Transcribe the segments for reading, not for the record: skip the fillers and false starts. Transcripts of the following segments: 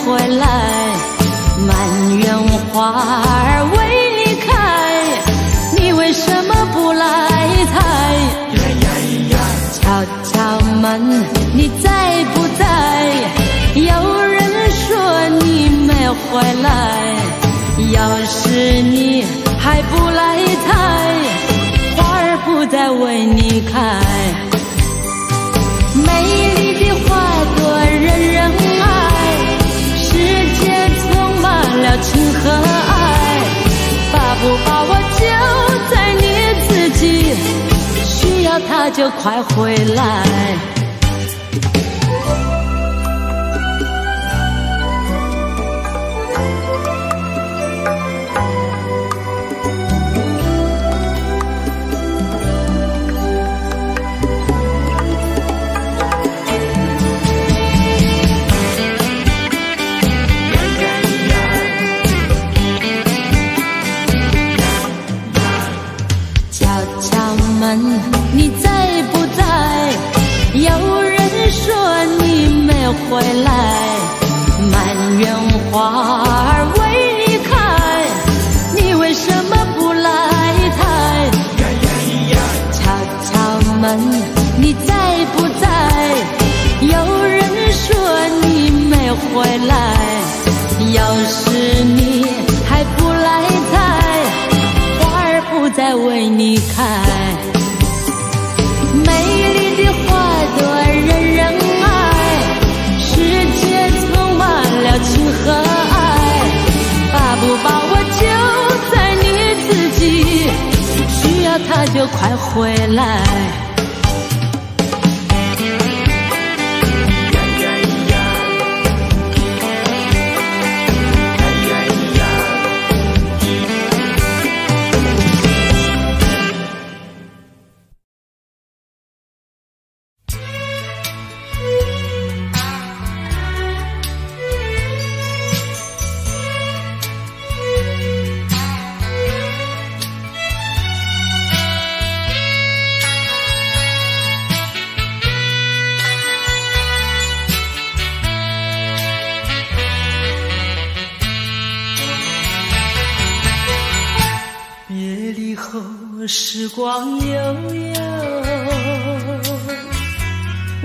回来，满园花儿为你开，你为什么不来采？敲敲门，你在不在？有人说你没回来，要是你还不来采，花儿不再为你开。美丽的花朵人人爱，世界充满了情和爱，把不把握就在你自己，需要它就快回来。你在不在？有人说你没回来，满园花儿为你开，你为什么不来采？敲敲门，你在不在？有人说你没回来，要是你还不来采，花儿不再为你开。美丽的花朵人人爱，世界充满了情和爱，把不把握就在你自己，需要它就快回来。时光悠悠，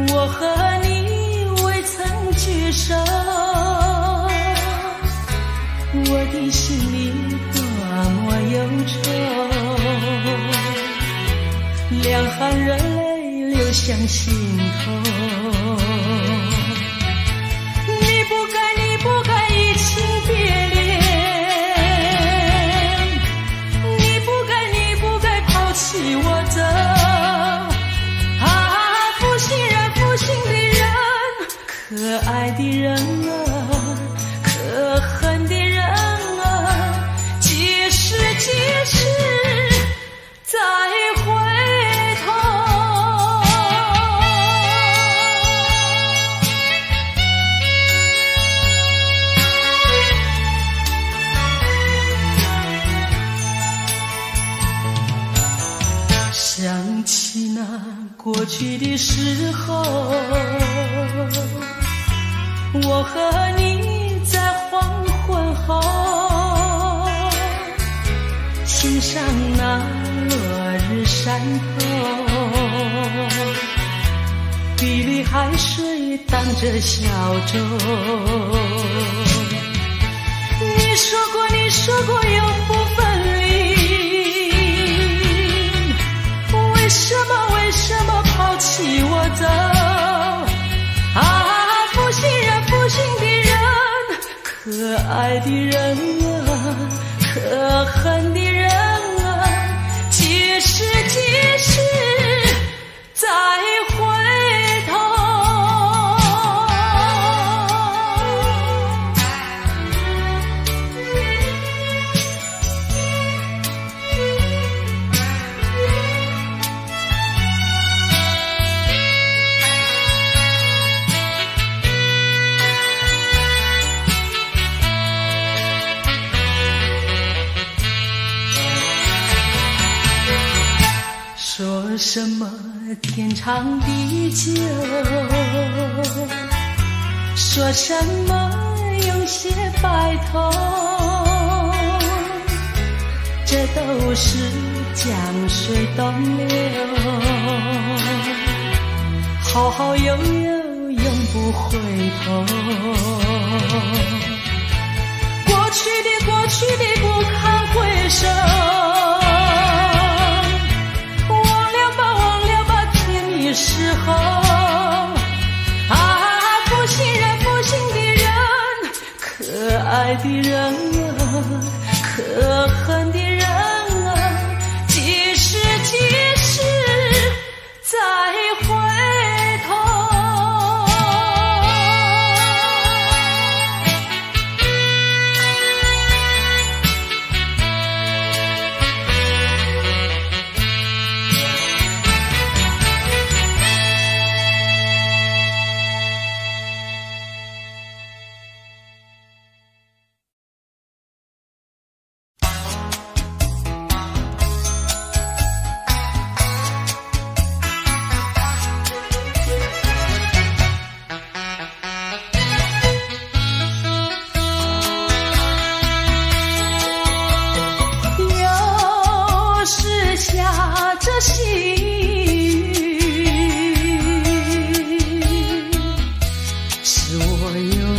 我和你未曾聚首，我的心里多么忧愁，两行热泪流向心头。你不该移情别恋，替我走啊，负心人，负心的人，可爱的人啊，可恨的人啊，几时再回头。想起那过去的时候，我和你在黄昏后，欣赏那落日山头，碧绿海水荡着小舟。你说过永不分离，为什么抛弃我走啊，负心人，负心的人，可爱的人啊，可恨的人啊，几时再回头。说什么天长地久，说什么用些白头，这都是江水东流，好好悠悠永不回头。过去的不堪回首，忘了吧，天已逝后。啊，负心的人，可爱的人啊，可恨的人啊，几时再回头。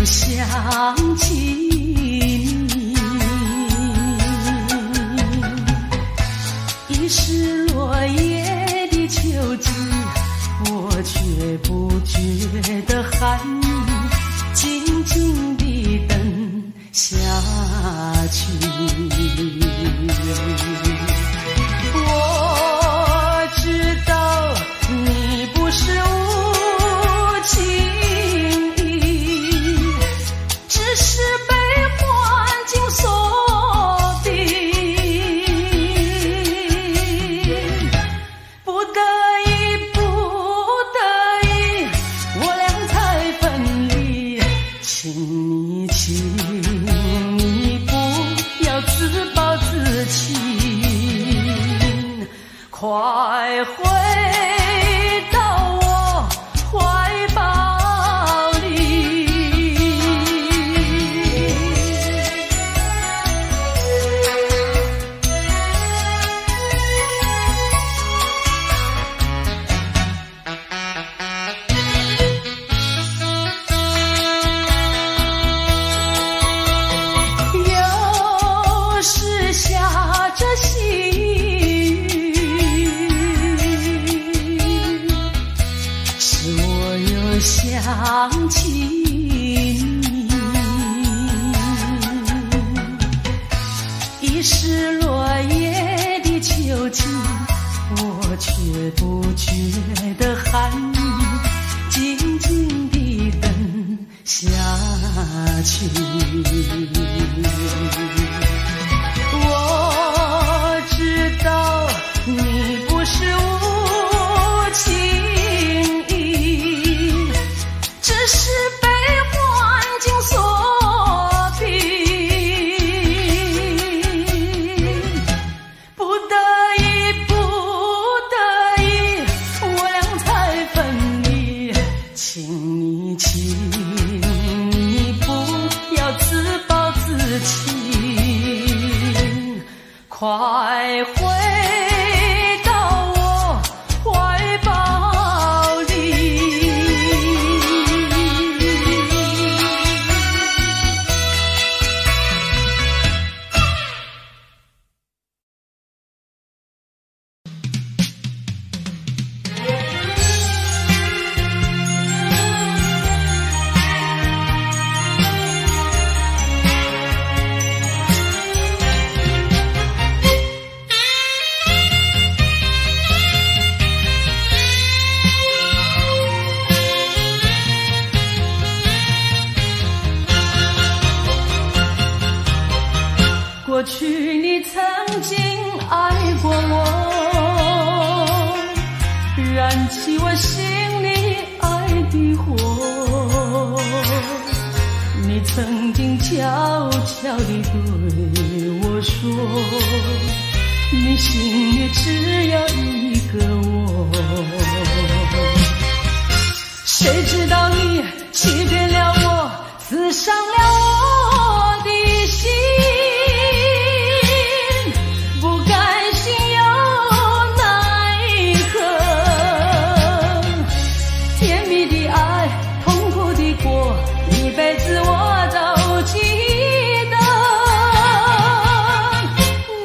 想起你，已是落叶的秋季，我却不觉得寒意，静静地等下去。我知道你不是无情，快回到我怀抱里。又是下着细想起你，已是落叶的秋季，我却不觉得寒意，静静地等下去。我知道你不是无情，是被环境所逼，不得已，我俩才分离。请你不要自暴自弃，快回到我怀抱里。过去你曾经爱过我，燃起我心里爱的火。你曾经悄悄地对我说，你心里只有一个我。谁知道你欺骗了我，刺伤了我的心，不甘心又奈何，甜蜜的爱，痛苦的过，一辈子我都记得，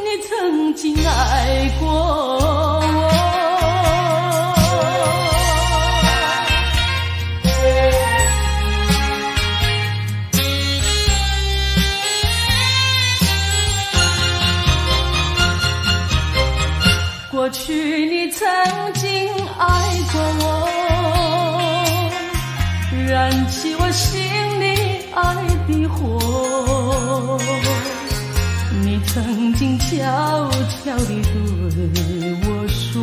你曾经爱过我。过去你曾经爱过我，燃起我心里爱的火，你曾经悄悄地对我说，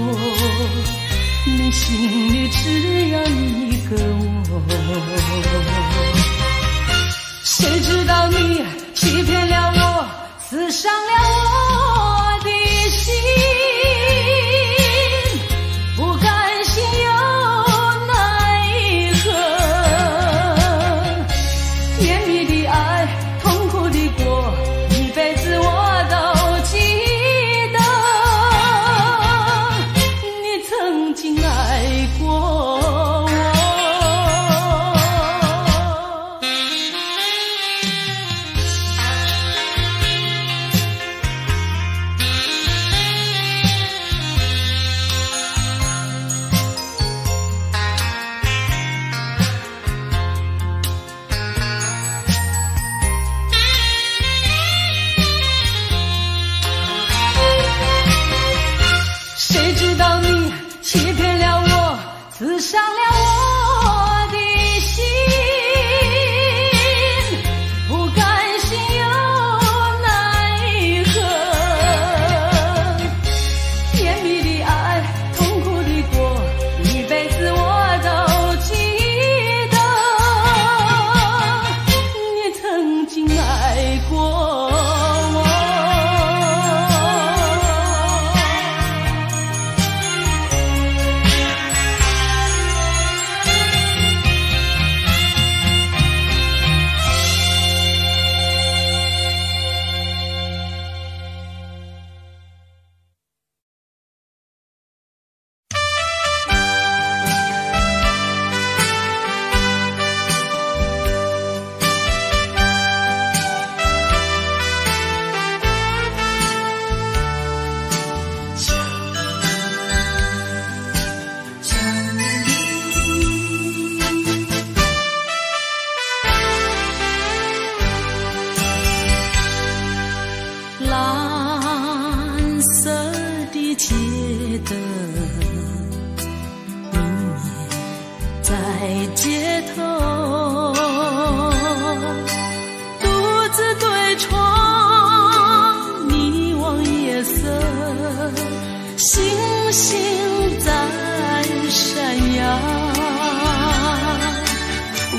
你心里只有一个我，谁知道你欺骗了我，刺伤了我的心，不甘心又奈何，甜蜜的爱，痛苦的过，一辈子我都记得，你曾经爱过我。谁知道你欺骗了我，刺伤了我的心，不甘心又奈何，甜蜜的爱，痛苦的过，一辈子我都记得，你曾经爱过我。蓝色的街灯明灭在街头，独自对窗凝望夜色，星星在闪耀，我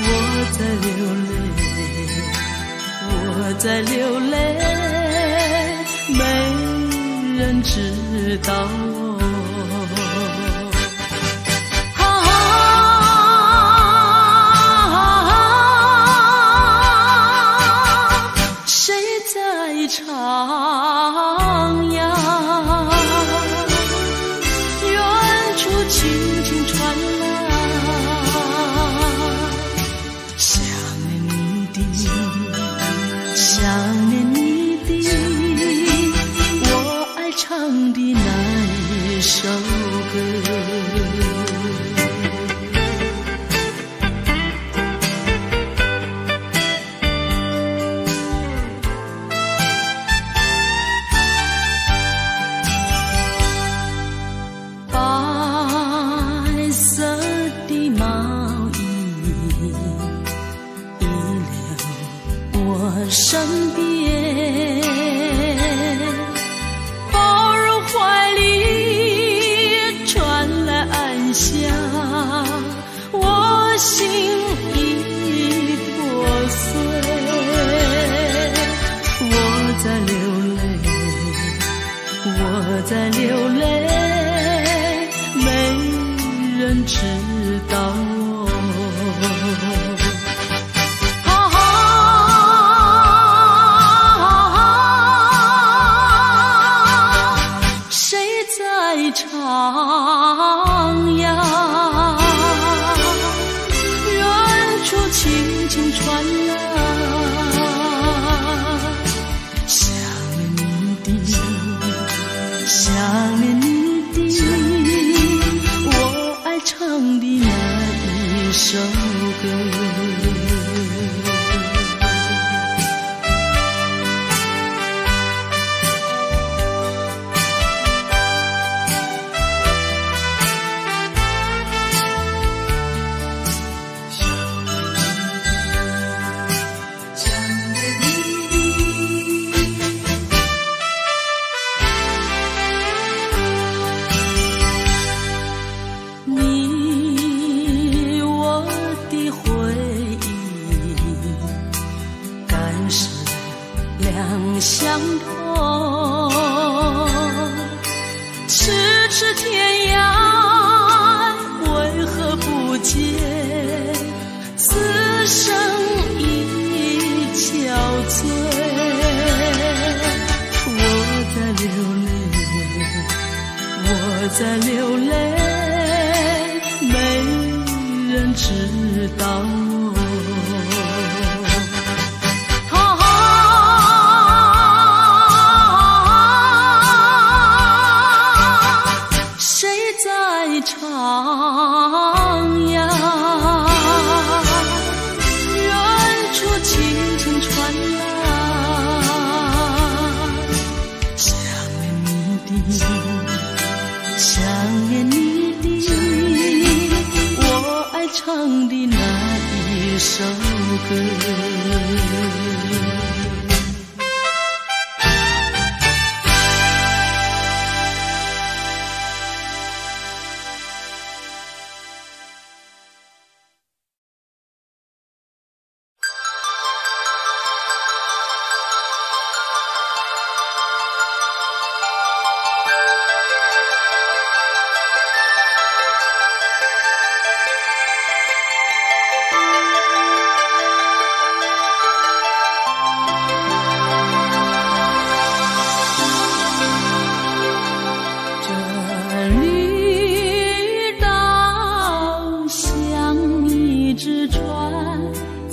在流泪，我在流泪，没人知道我。谁在唱呀？远处轻轻传来，想念你的，想念你的，我爱唱的那一首歌。白色的毛衣遗留我身边，抱入怀里传来暗香，我心已破碎，我在流泪，我在流泪，没人知道我。处轻轻传来想念你的，想念你的，我爱唱的那一首歌。相同，咫尺天涯，为何不见此生已憔悴？我在流泪，我在流泪，没人知道我。徜徉，远处轻轻传来想念你的，想念你的，我爱唱的那一首歌。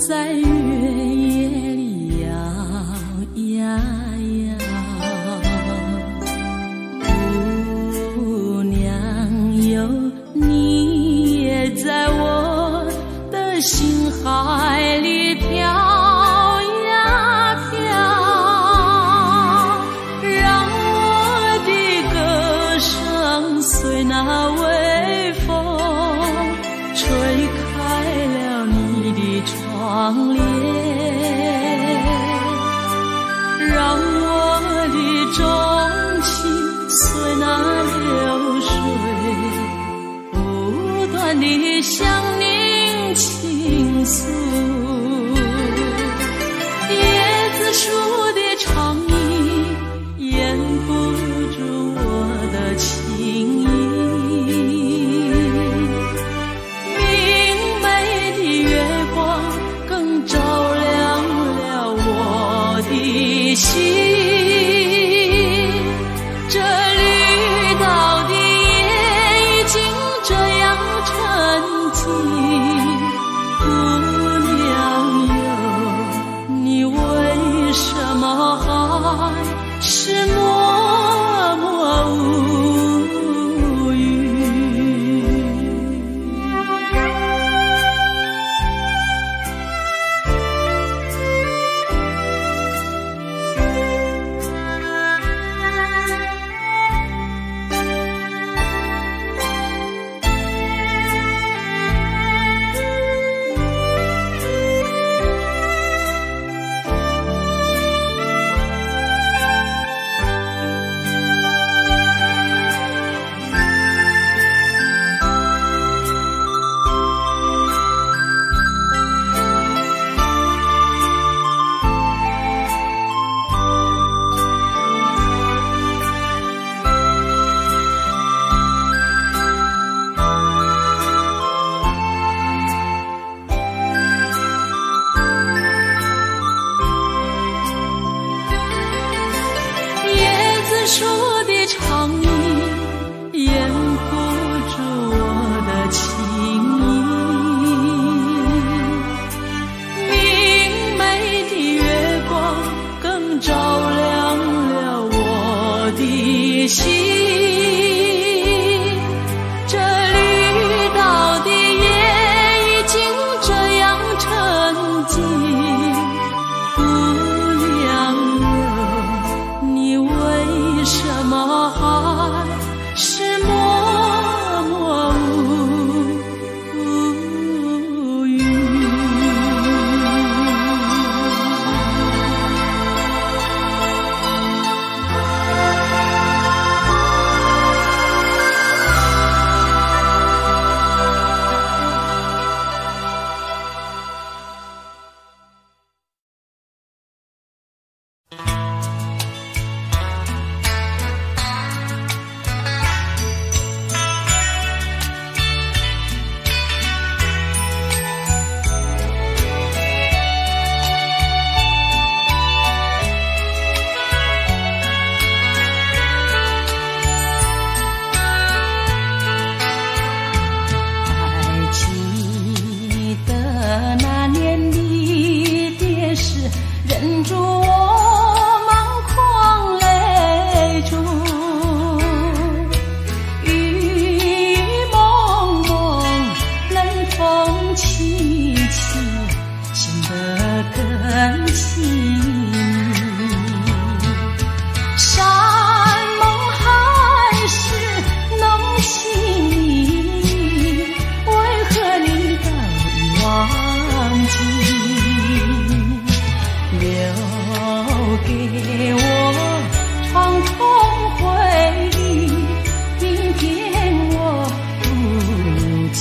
在月夜里摇呀摇，姑娘哟，你也在我的心海里飘呀飘，让我的歌声随那微风吹开了你的窗帘，让我的钟情随那流水不断地向您倾诉。椰子树的长影掩不住我的情意，心，这绿岛的夜已经这样沉寂，姑娘心，这绿到底也已经这样沉寂。不良友，你为什么还是默默无语？忍住我茫狂泪珠，雨蒙蒙，冷风凄凄，显得更细腻。山盟海誓浓情意，为何你早已忘记？留给我创痛回忆，明天我不记。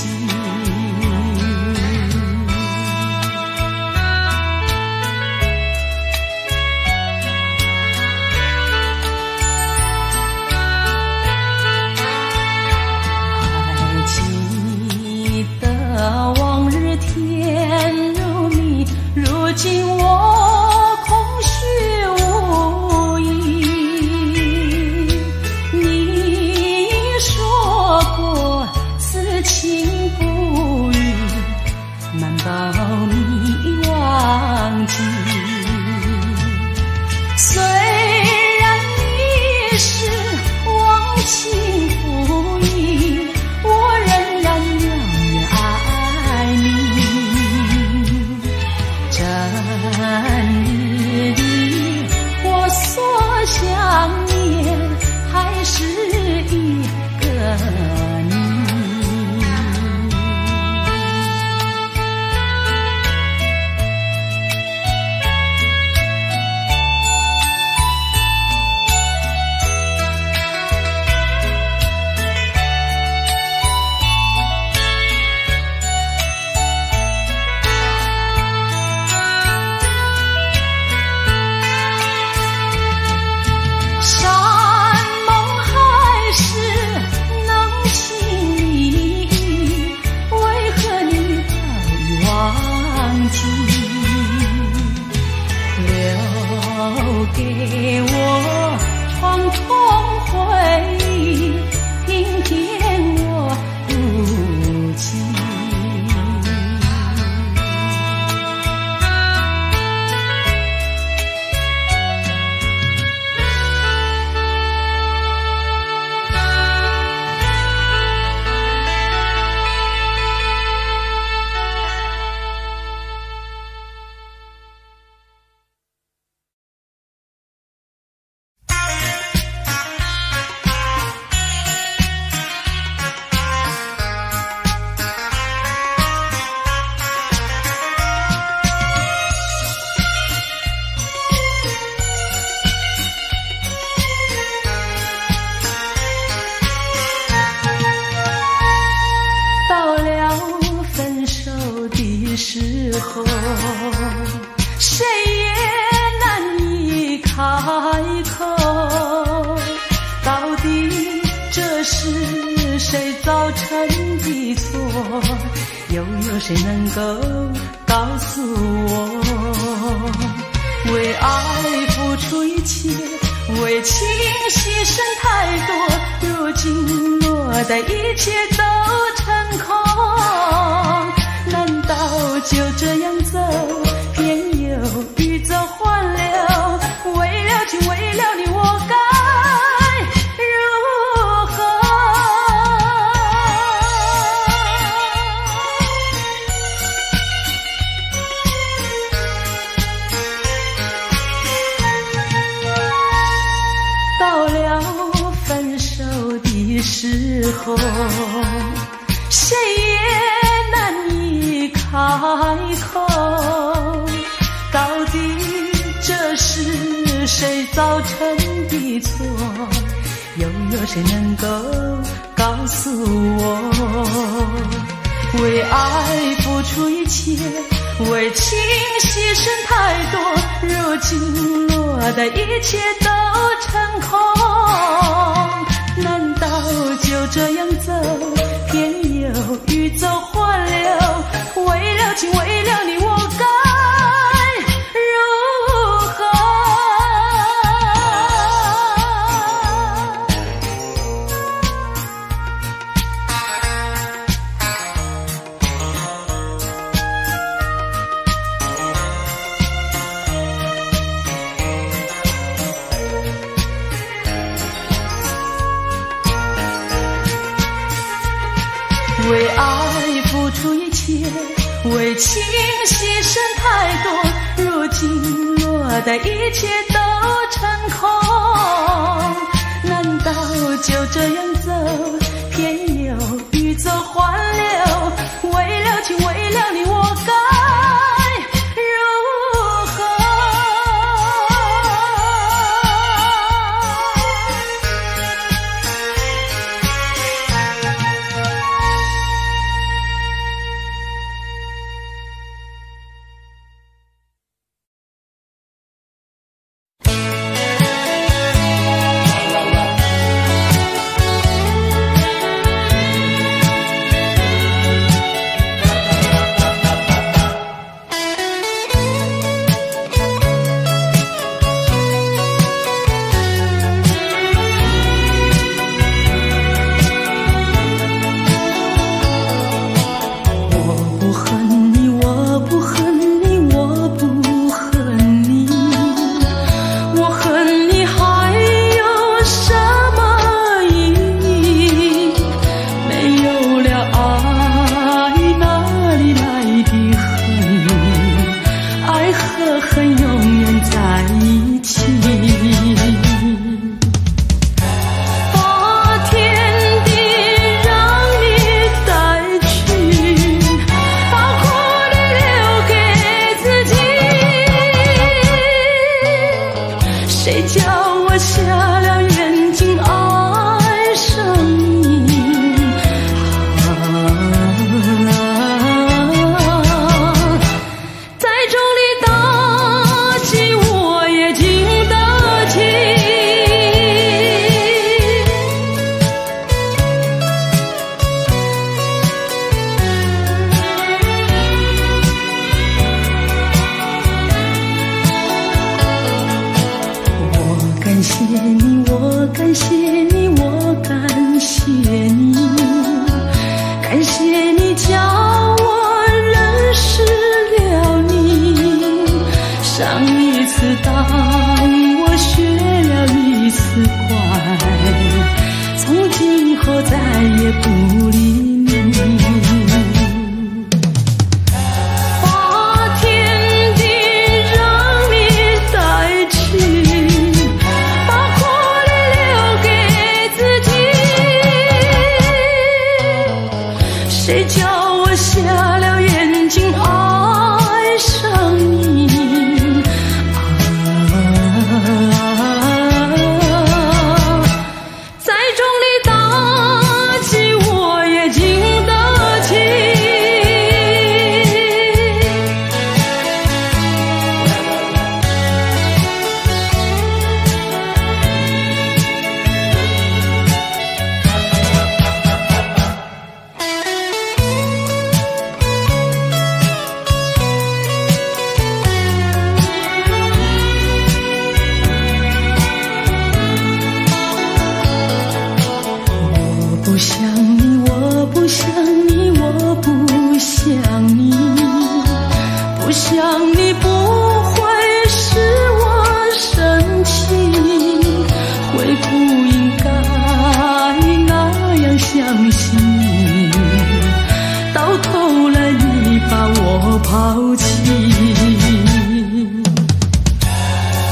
还记得往日甜如蜜，如今我情不渝，难道你忘记？虽然你是忘情负义，我仍然永远爱你。整日里我所想念，还是一个你。留给我创痛回忆，明天我不记。时候，谁也难以开口。到底这是谁造成的错？又有谁能够告诉我？为爱付出一切，为情牺牲太多，如今落得一切都成空。难道就这样走，偏又欲走还留？为了情，为了你，我该如时候，谁也难以开口。到底这是谁造成的错？又有谁能够告诉我？为爱付出一切，为情牺牲太多，如今落得一切都成空。难道就这样走，偏又欲走还留？为了情，为了你，我该如何？为爱付出一切，为情牺牲太多，如今落得一切都成空。难道就这样走，偏又欲走还留？为了情，为了你，我该如何？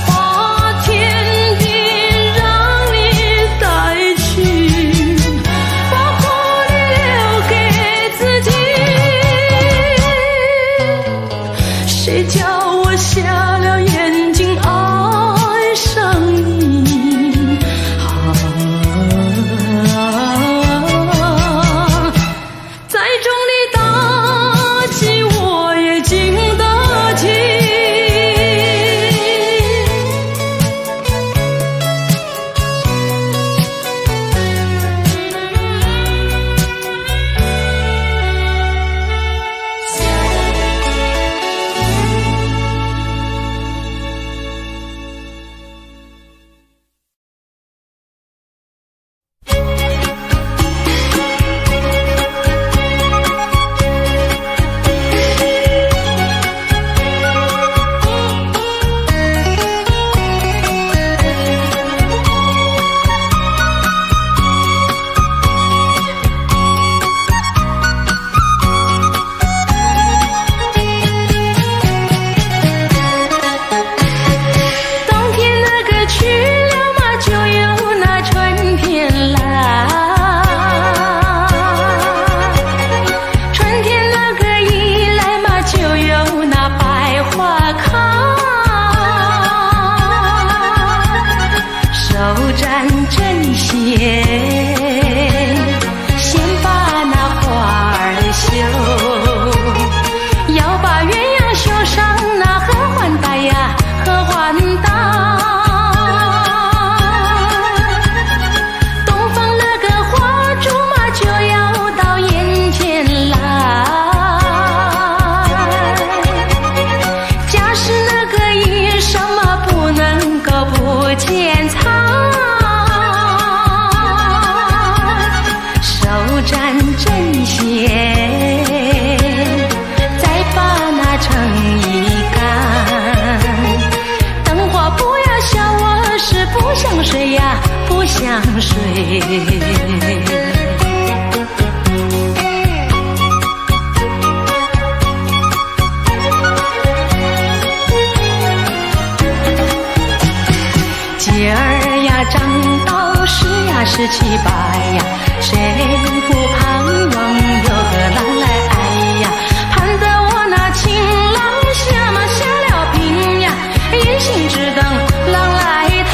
把天地让你带去，把谁叫我瞎了眼睛爱上你？再重的打击我也经得起。姐儿呀，长到17、18呀，谁不盼望有个郎来爱呀？盼得我那情郎下了病呀，一心只等郎来讨。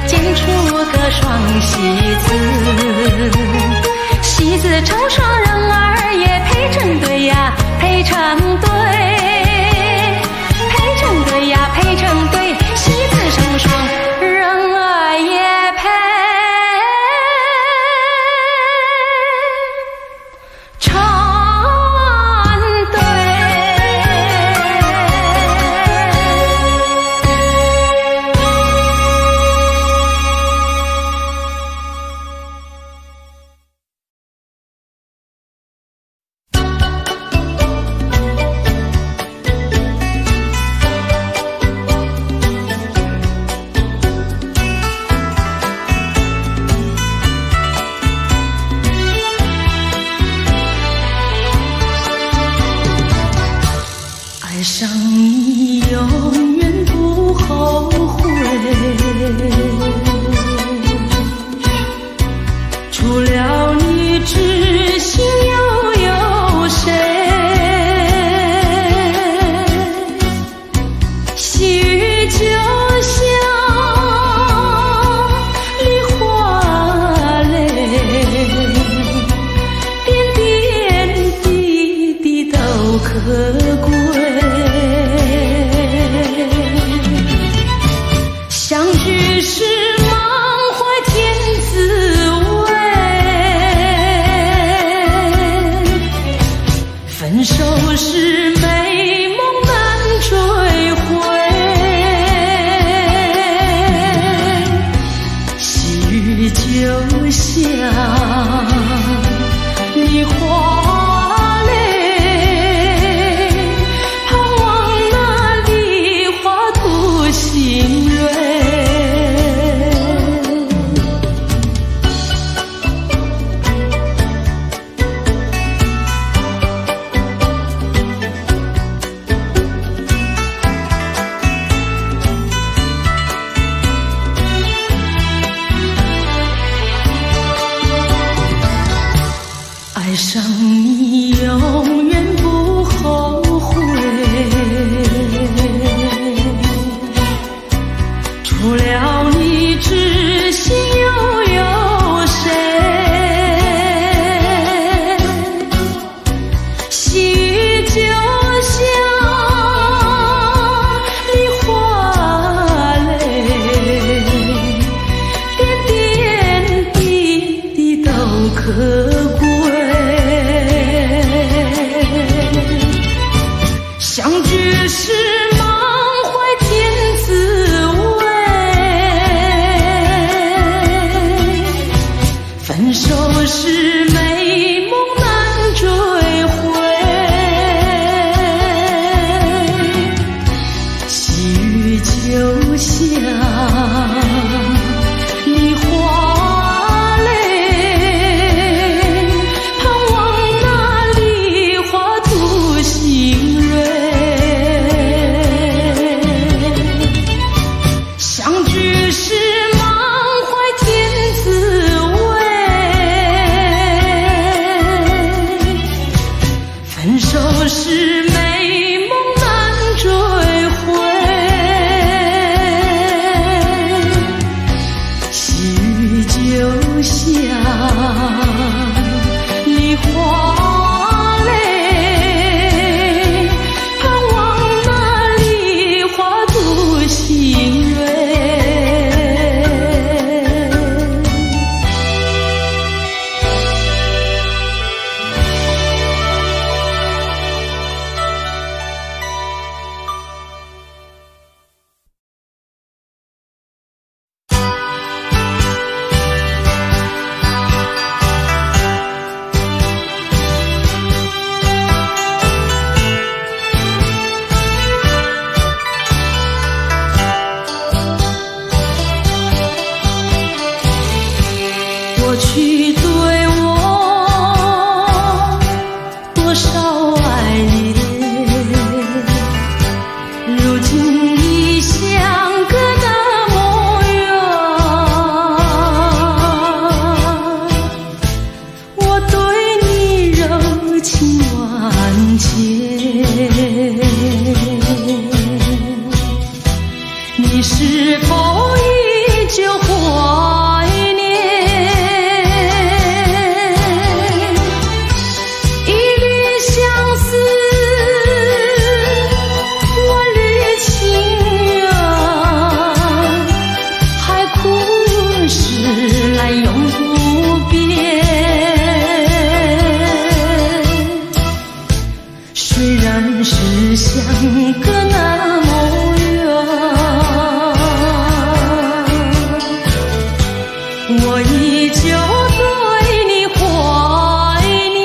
剪出个双喜字成双，人儿也配成对呀，配成对，配成对呀，配成对，喜字成双，人儿也配成对。爱上你永远不后悔，除了你知心又有谁？细雨就像梨花泪，点点滴滴都可贵。相聚是满怀甜滋味，分手是美梦难追回。爱上你永远不后悔，除了你知心又有谁？细雨就像梨花泪，点点滴滴都可贵。相聚时满怀甜滋味，分手时美梦难追回。细雨就像梨花泪，盼望那梨花吐新蕊。相聚时满怀甜滋味，分手时美梦难追回。细雨就像梨花泪，盼望那梨花吐新蕊。过去对我多少爱恋，如今已相隔那么远。我对你柔情万千，你是否依旧怀念？虽然是相隔那么远，我依旧对你怀念。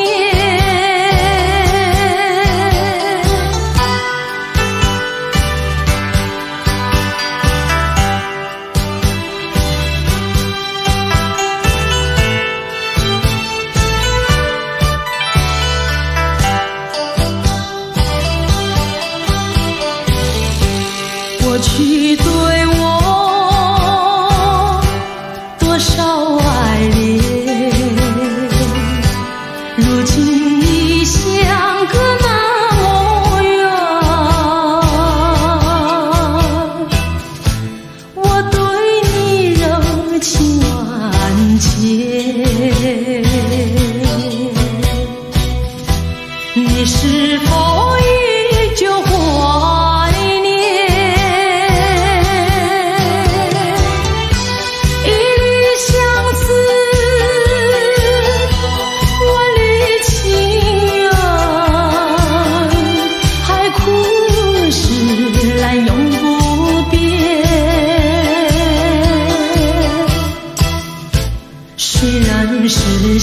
过去对我多少爱恋，如今已相隔那么远。我对你柔情万千，你是否依旧怀念？虽然是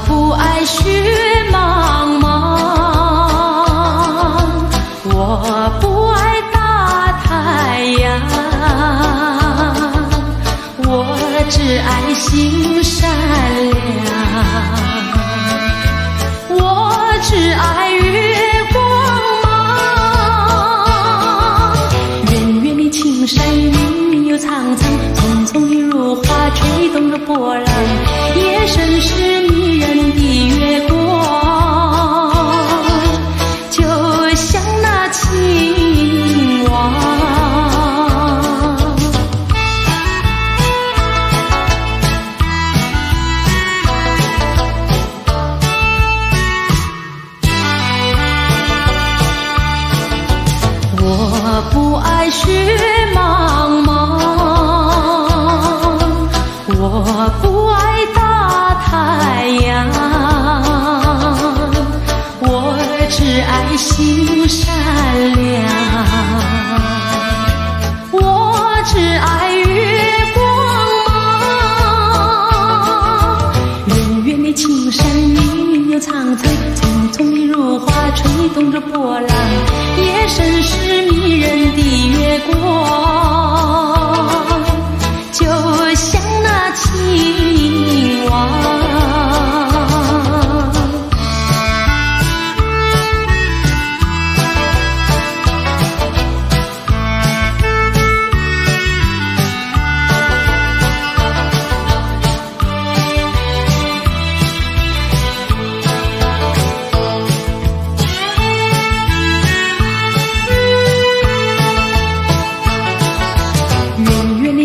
不爱雪茫茫，我不爱大太阳，我只爱心善良，我只爱月光芒。远远的青山云又苍苍，匆匆的如花吹动着波浪，夜深时迷人的月光，就像那青蛙。我不爱雪茫茫，我不爱大太阳，我只爱心善良，我只爱月光芒。远远的青山云又苍苍，匆匆的如花吹动着波浪，夜深时迷人的月光，就像那青蛙。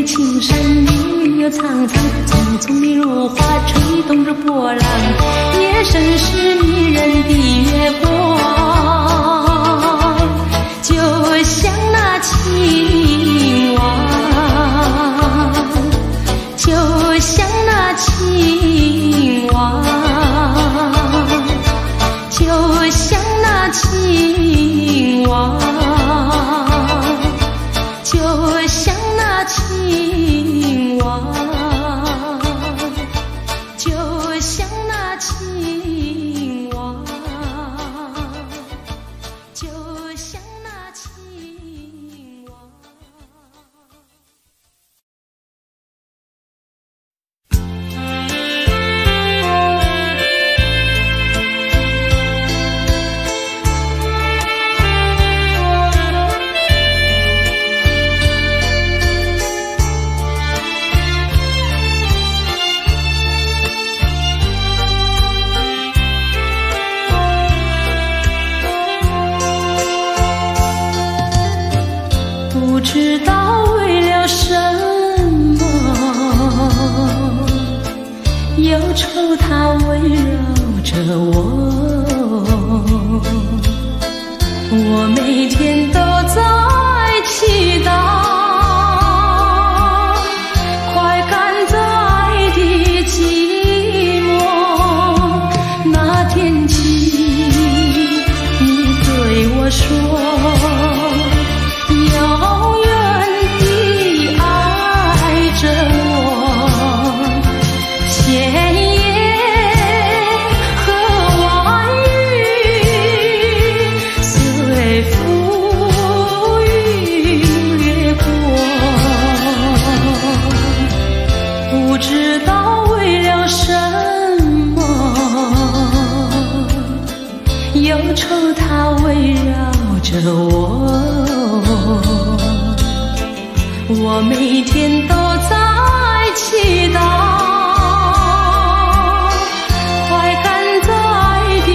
青山云又苍苍，匆匆的如花吹动着波浪，夜深时迷人的月光，就像那青蛙，就像那青蛙，就像那青蛙，就像那青蛙，就像那青蛙，就像那青蛙。不知道为了什么，忧愁它围绕着我，我每天都在祈祷，快赶走爱的寂寞。那天起，你对我说，永远地爱着我，千言和万语随浮云掠过。不知道为了什么，忧愁它围绕着我，我每天都在祈祷，快赶走爱的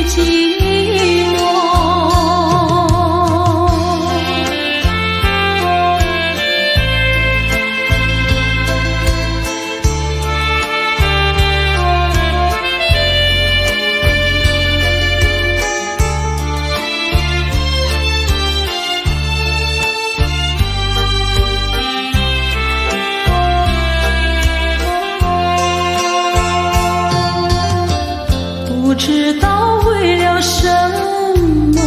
寂寞。不知道为了什么，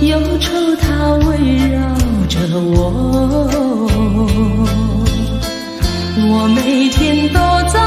忧愁它围绕着我，我每天都在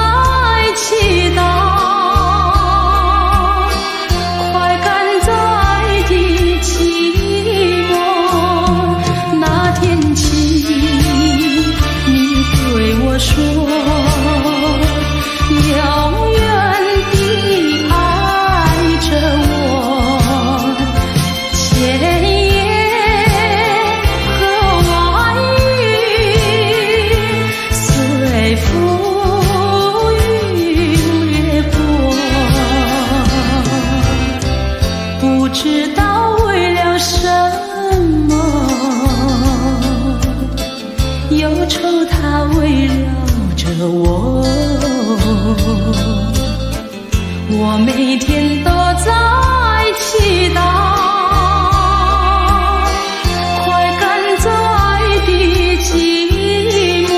我，我每天都在祈祷，快赶走爱的寂寞。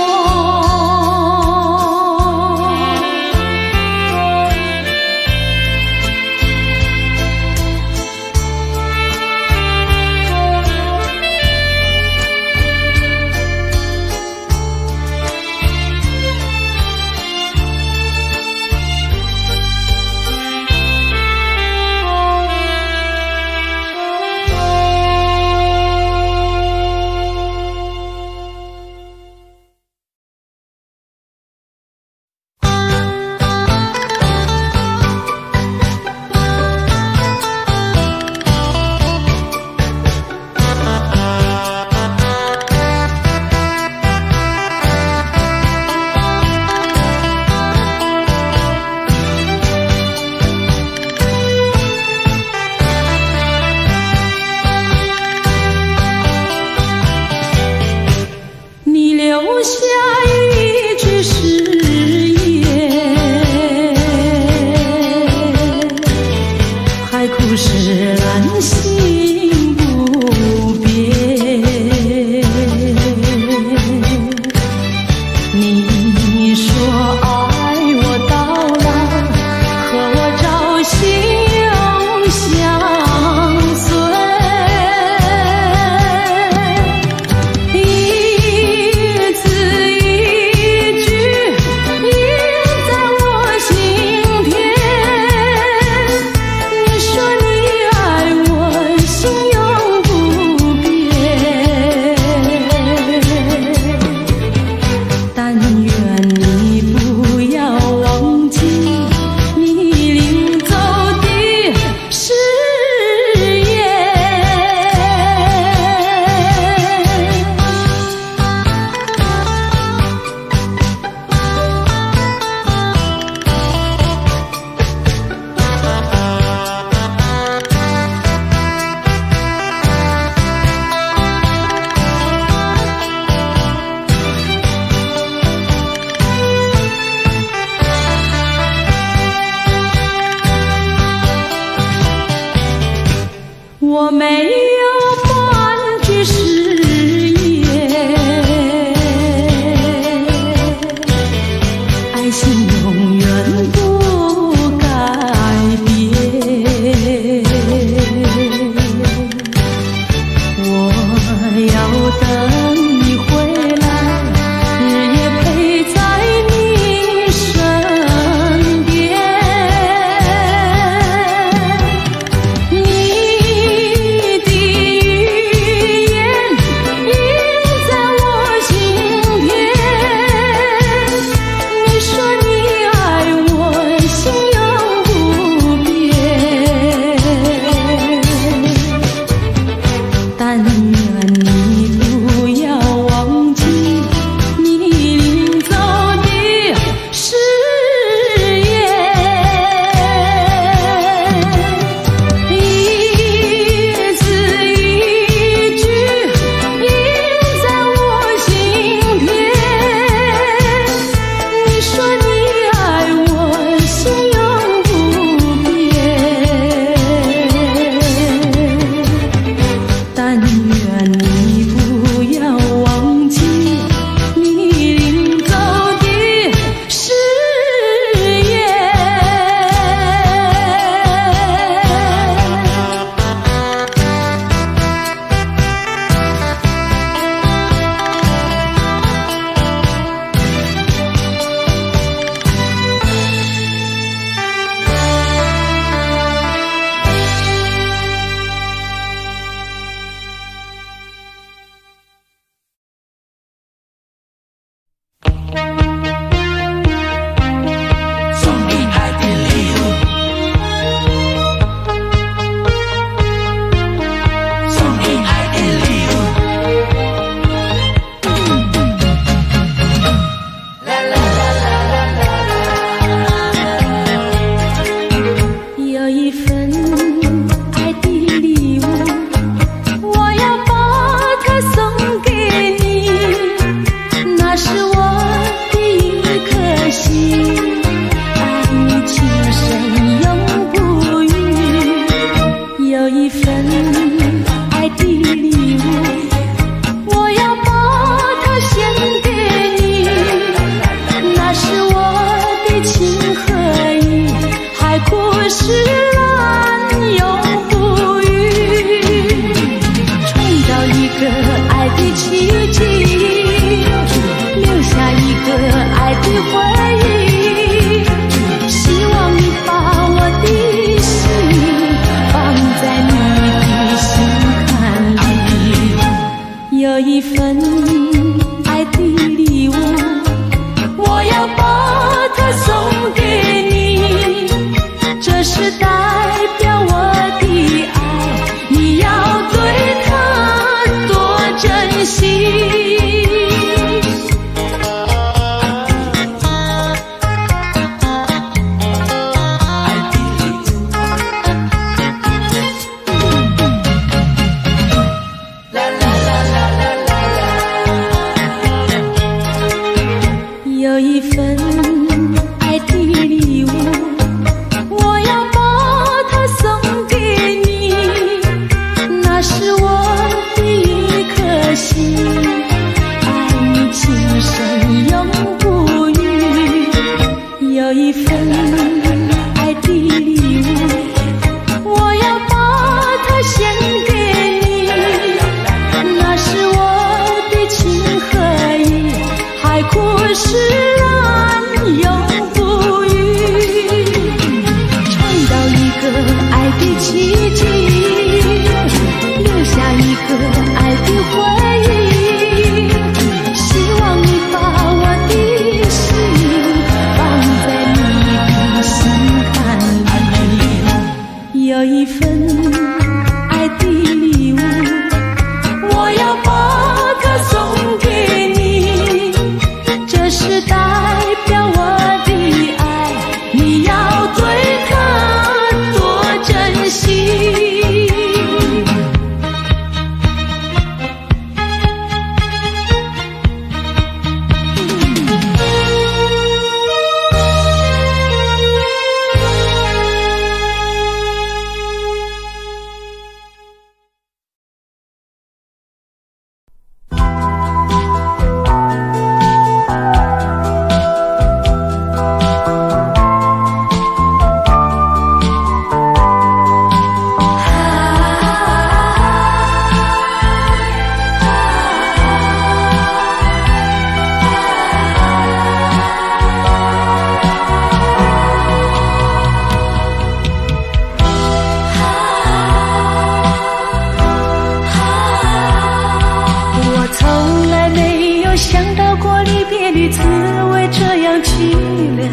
的奇迹，留下一个爱的回忆。希望你把我的心放在你的心坎里，有一份爱的礼物，我要把它送给你，这是代表我的爱，你要对它多珍惜。有一份爱的礼物，我要把它送给你，那是我的一颗心，爱你情深永不渝。有一份爱的礼物，我要把它献给你，那是我的情和义，海枯石烂永不渝，创造一个爱的奇迹，留下一个爱的回忆。希望你把我的心放在你的心坎里，有一份爱的礼物，我要把它送给你，这是代表我的爱，你要对它多珍惜。滋味这样凄凉，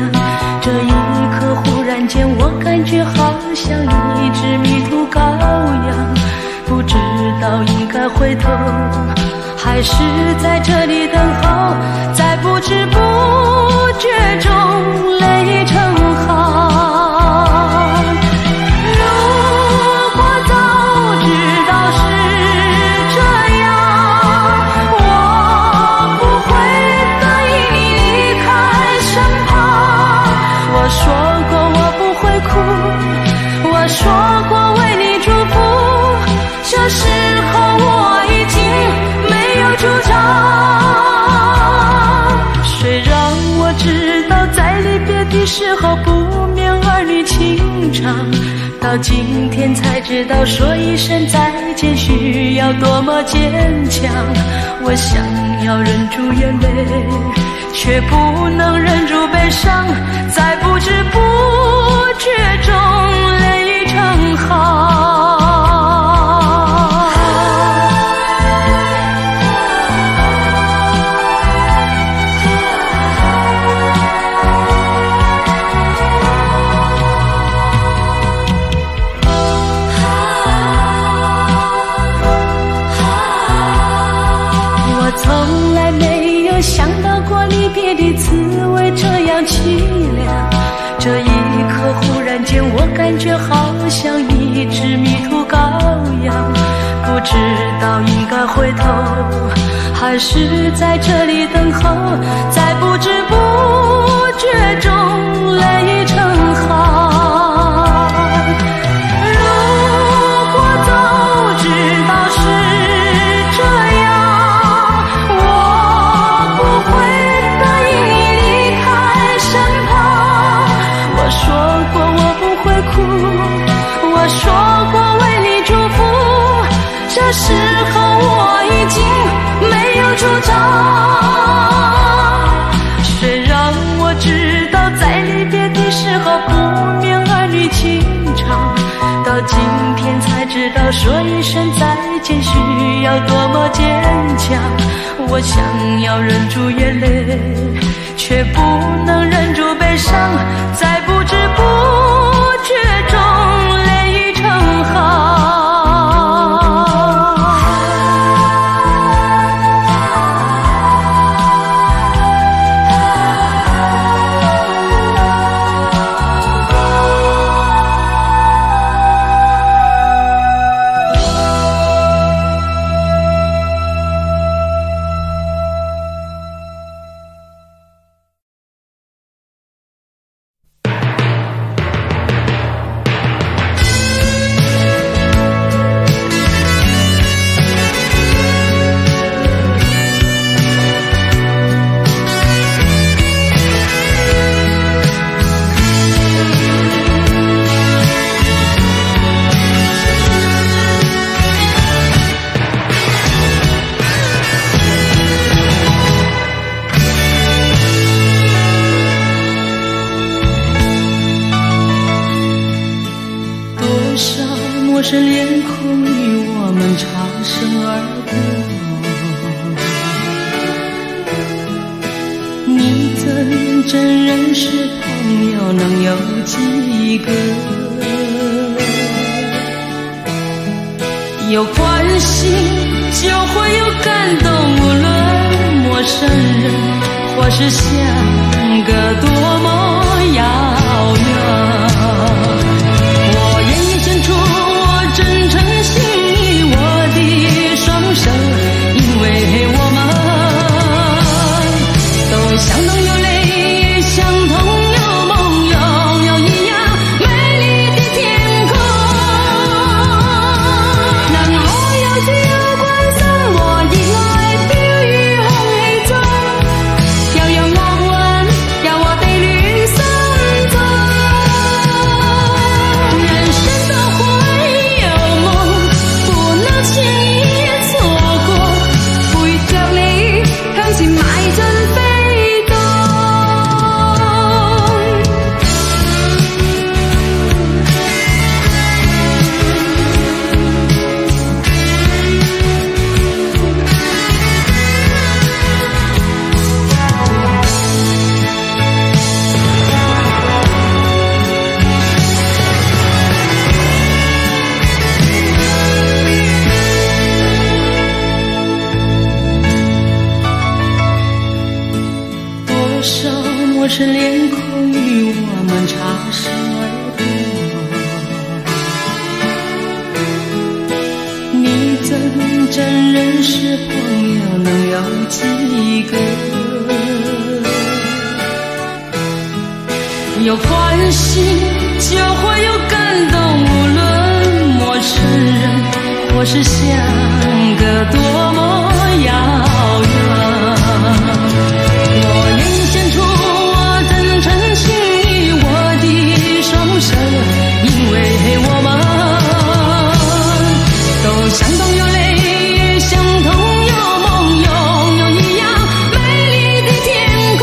这一刻忽然间我感觉好像一只迷途羔羊，不知道应该回头还是在这里等候，在不知不觉中泪成行。我说过为你祝福，这时候我已经没有主张。虽然我知道在离别的时候不免儿女情长，到今天才知道说一声再见需要多么坚强。我想要忍住眼泪，却不能忍住悲伤，在不知不觉中泪成行。我从来没有想到过离别的滋味这样凄凉，这一刻忽然间我感觉好像一只迷途羔羊，不知道应该回头还是在这里等候，在不知不觉中泪成行。我说过为你祝福，这时候我已经要说一声再见需要多么坚强，我想要忍住眼泪，却不能忍住悲伤，在不知不觉中泪已成行。陌生脸孔与我们擦身而过，你真认识朋友能有几个？有关系就会有感动，无论陌生人或是相隔多么遥远，我愿意献出真诚心意，我的双手，因为我们都相同有泪，相同有梦，拥有一样美丽的天空。能可有時有關心和熱愛飄於空氣中，又讓樂韻柔和地戀心中。人生都會有夢，不能輕易錯過，陪着你向前邁進飛動。多少陌生脸孔与我們擦身而過，你真認識朋友能有幾個？有關係就會有感動，無論陌生人或是相隔多麼遙遠，我願意獻出我真誠心意，我的雙手，因為我們都相同有淚，相同有夢，擁有一樣美麗的天空。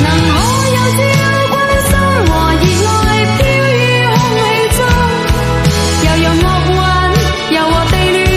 能可有時有關心和熱愛飄於空氣中，又讓樂韻柔和地戀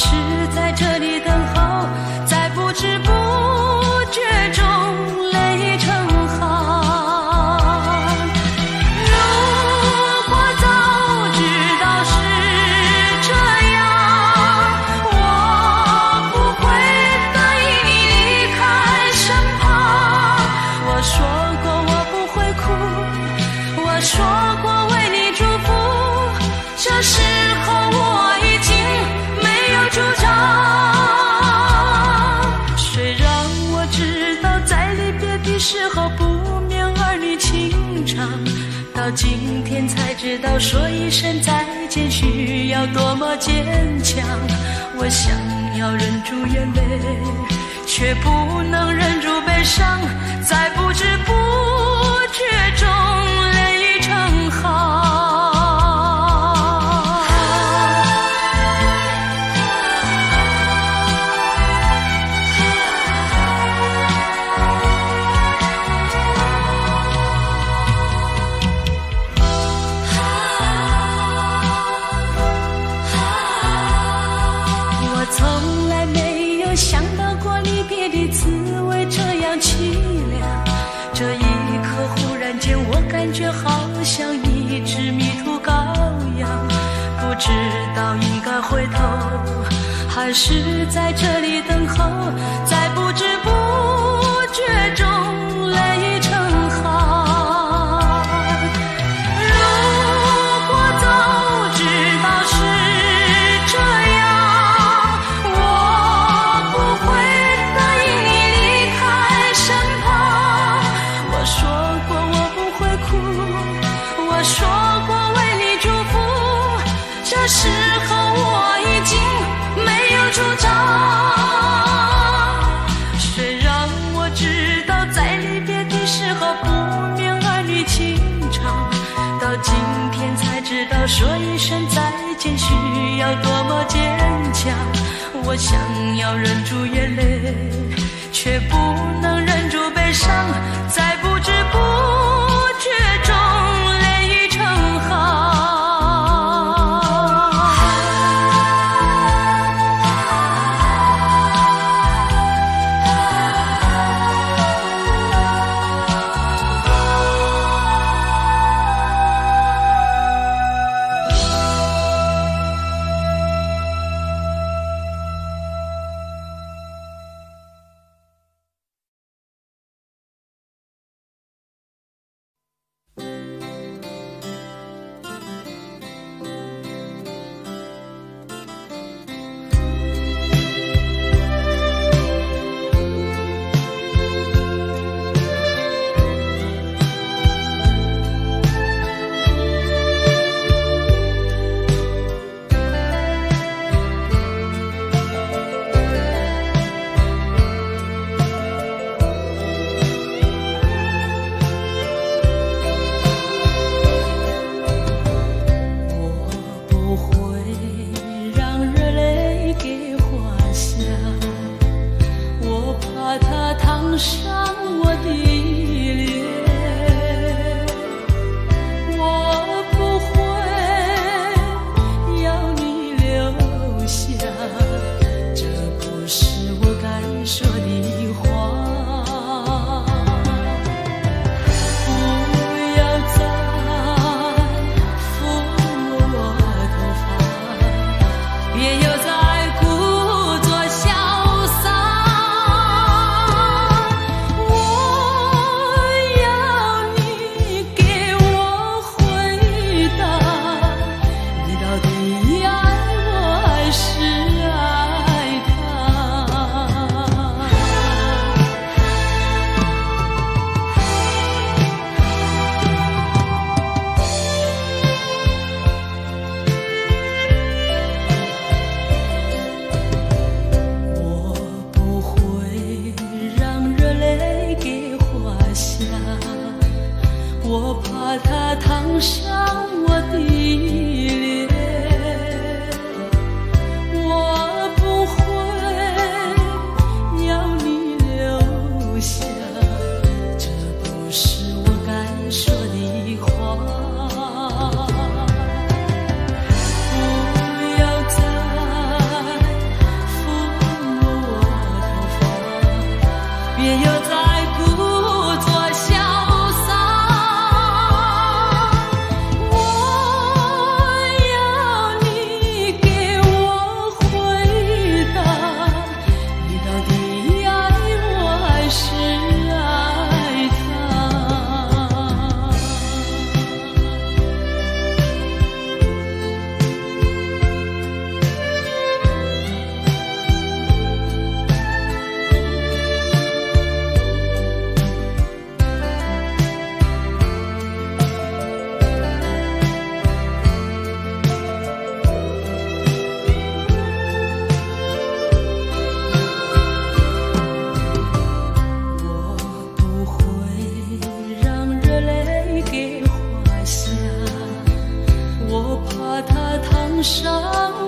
是在这里等候，在不知不觉中泪成行。如果早知道是这样，我不会答应你离开身旁。我说过我不会哭，我说过为你祝福，这时候我已经没有主张。虽然我知道在离别的时候不免儿女情长，到今天才知道说一声再见需要多么坚强。我想要忍住眼泪，却不能忍住悲伤，在不知不觉中泪成行。想到过离别的滋味这样凄凉，这一刻忽然间我感觉好像一只迷途羔羊，不知道应该回头还是在这里等候，在不知不觉中泪成行。如果早知道是这样，我说过为你祝福，这时候我已经没有主张。虽然我知道在离别的时候不免儿女情长，到今天才知道说一声再见需要多么坚强。我想要忍住眼泪，却不能忍住悲伤，在不知不觉中上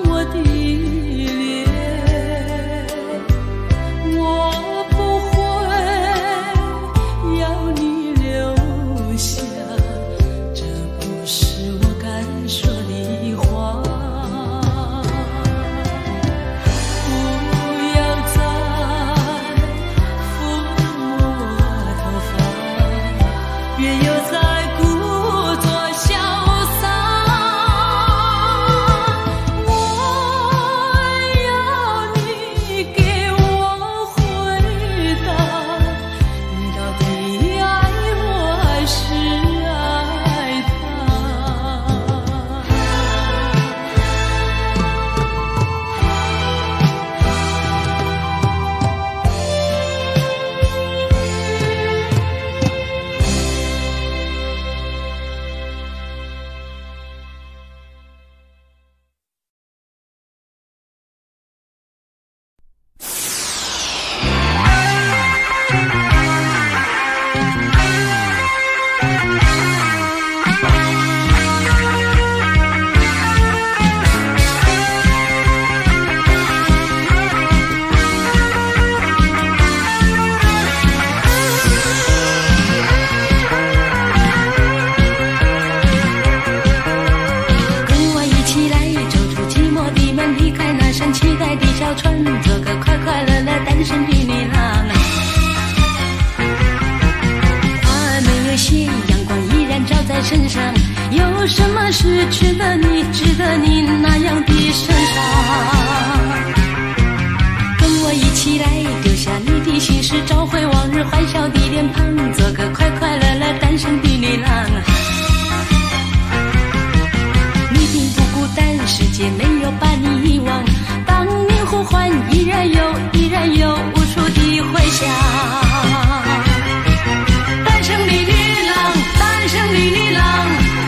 我的脸，我不会要你留下，这不是我该说的话。不要再抚摸我头发，别又再故作潇洒。身上有什么是值得你那样的身上？跟我一起来丢下你的心事，找回往日欢笑的脸庞，做个快快乐乐单身的女郎。你并不孤单，世界没有把你遗忘，当你呼唤，依然有无数的回响。单身的女郎，单身的女郎，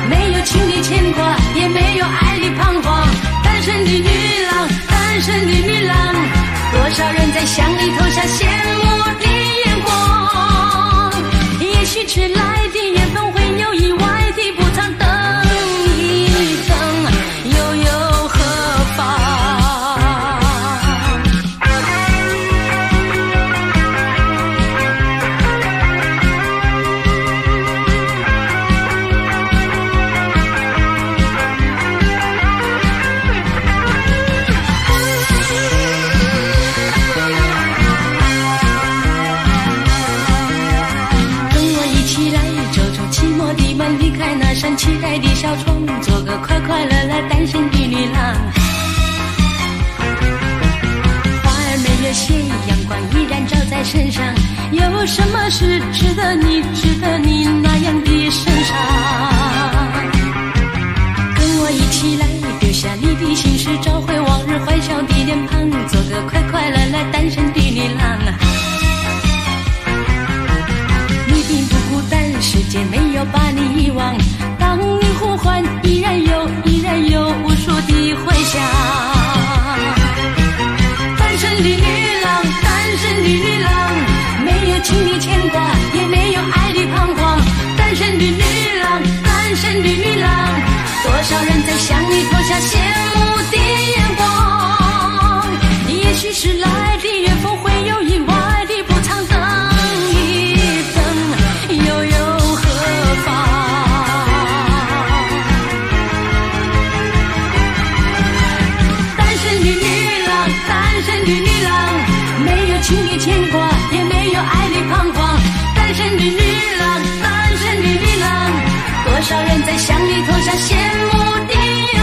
没有情的牵挂，也没有爱的彷徨。单身的女郎，单身的女郎，多少人在向你投下羡慕的眼光。也许迟来的缘分会有意外的补偿，等一等，又有何妨？离开那扇期待的小窗，做个快快乐乐单身的女郎。花儿没有谢，阳光依然照在身上，有什么是值得你那样的身上？跟我一起来丢下你的心事，找回往日欢笑的脸庞，做个快快乐乐单身的女郎。世界没有把你遗忘，当你呼唤，依然有无数的回响。单身的女郎，单身的女郎，没有情的牵挂，也没有爱的彷徨。单身的女郎，单身的女郎，多少人在向你投下羡慕的眼光。也许是来的缘分会有意外的补偿，等一等，又有的女郎，没有情的牵挂，也没有爱的彷徨。单身的女郎，单身的女郎，多少人在向你投下羡慕的眼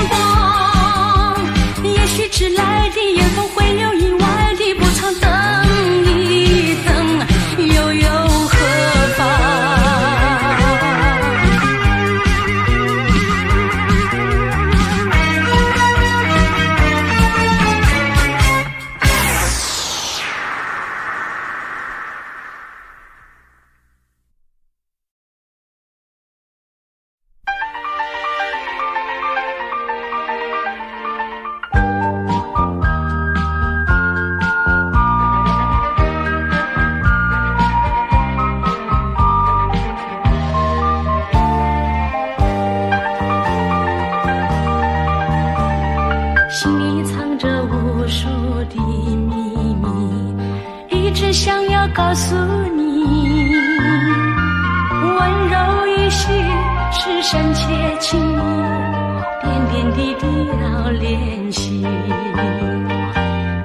告诉你，温柔一许是深切情谊，点点滴滴要练习。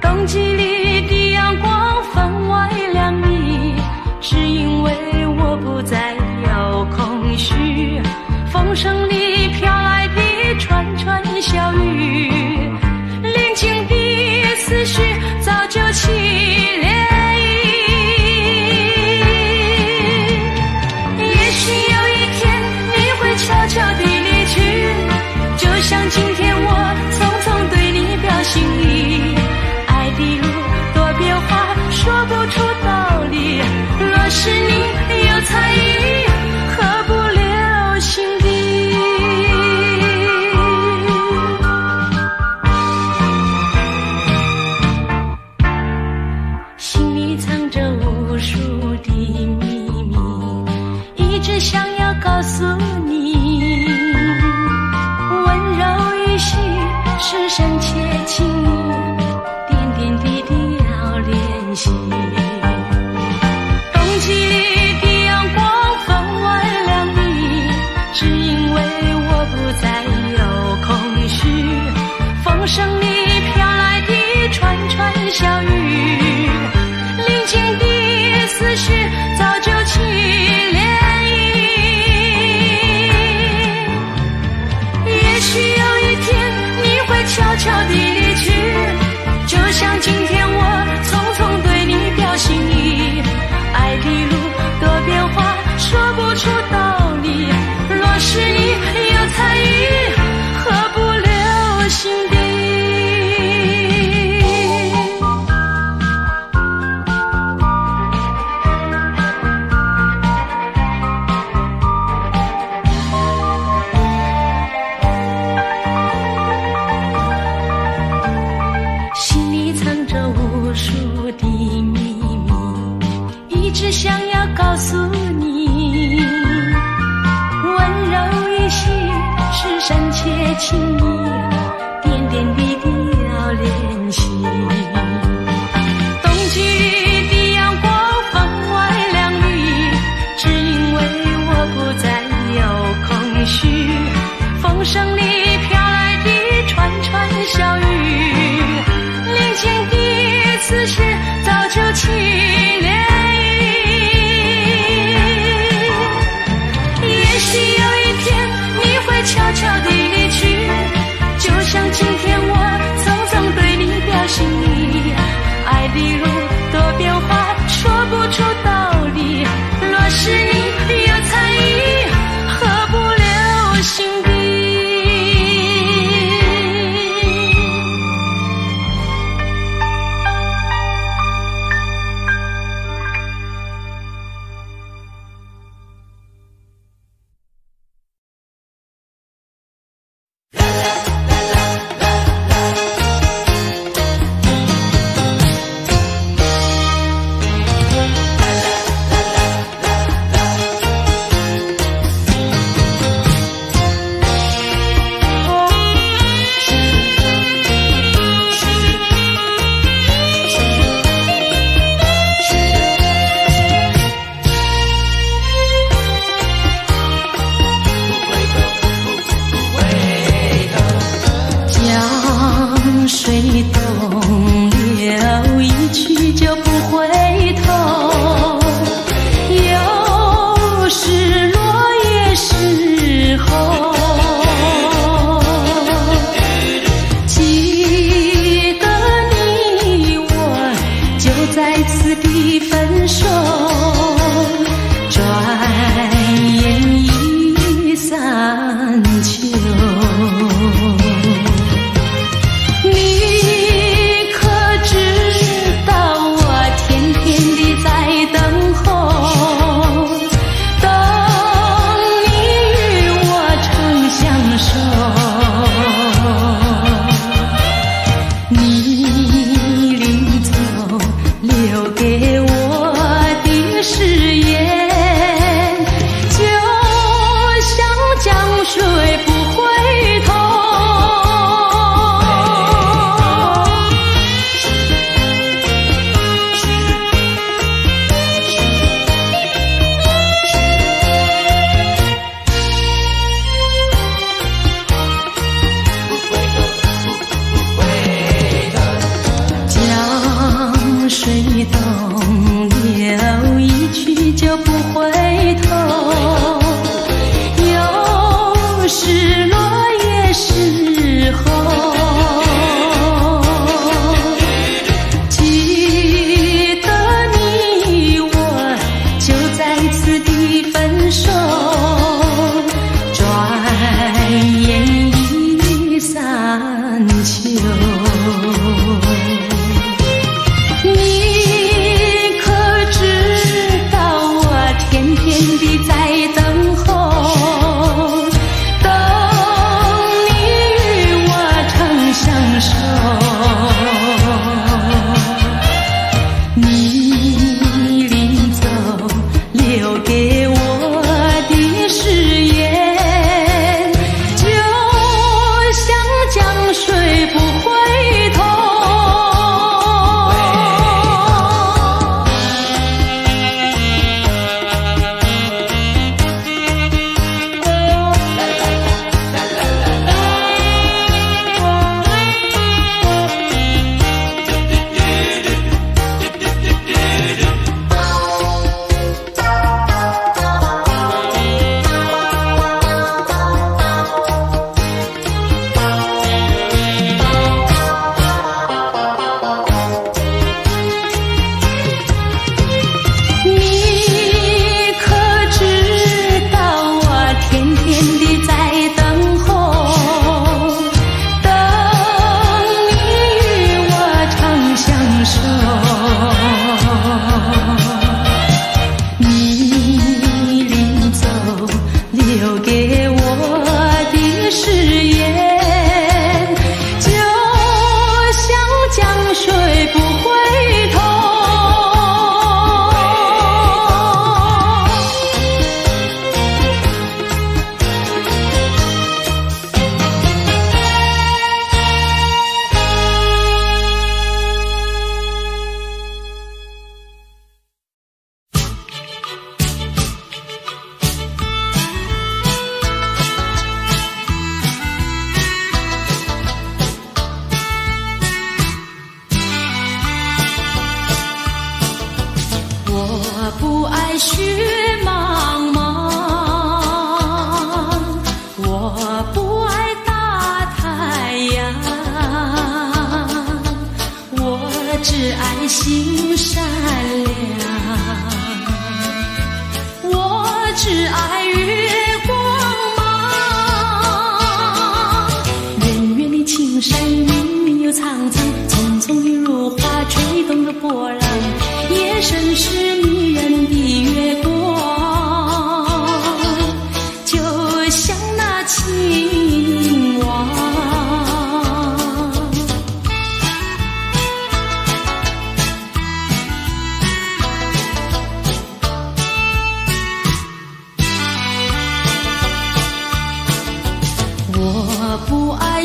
冬季里的阳光分外亮丽，是因为我不再有空虚。风声里飘来的串串小雨，宁静的思绪早就起涟漪。也许有一天你会悄悄地离去，就像今天我匆匆对你表心意。爱的路多变化，说不出道理，若是你有才艺，何不留心底。心里藏着无数的秘密，一直想要告诉你，温柔一许是深切情谊，点点滴滴要练习。冬季里的阳光分外亮丽，只因为我不再有空虚。风声里飘来的串串小雨，宁静的思绪早就起涟漪。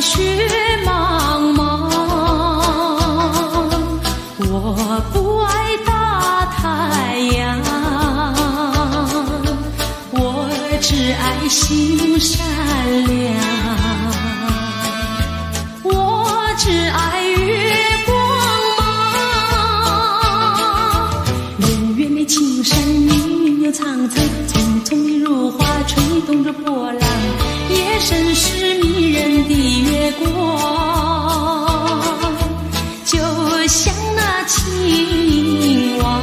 雪茫茫。我不爱大太阳，我只爱心善良，我只爱月光芒。远远的青山绿又苍苍，匆匆的如花吹动着波浪，夜深时迷人的月光，就像那青蛙。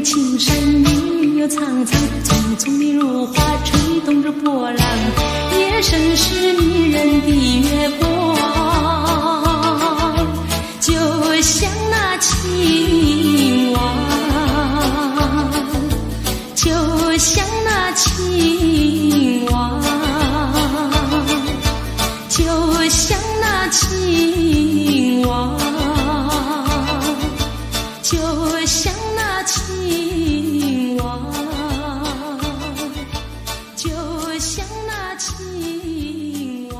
青山绿又苍苍，匆匆的如花吹动着波浪，夜深时迷人的月光，就像那青蛙，就像那青蛙，就像那青蛙，就像那青蛙，就像那青蛙，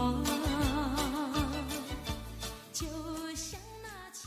就像那青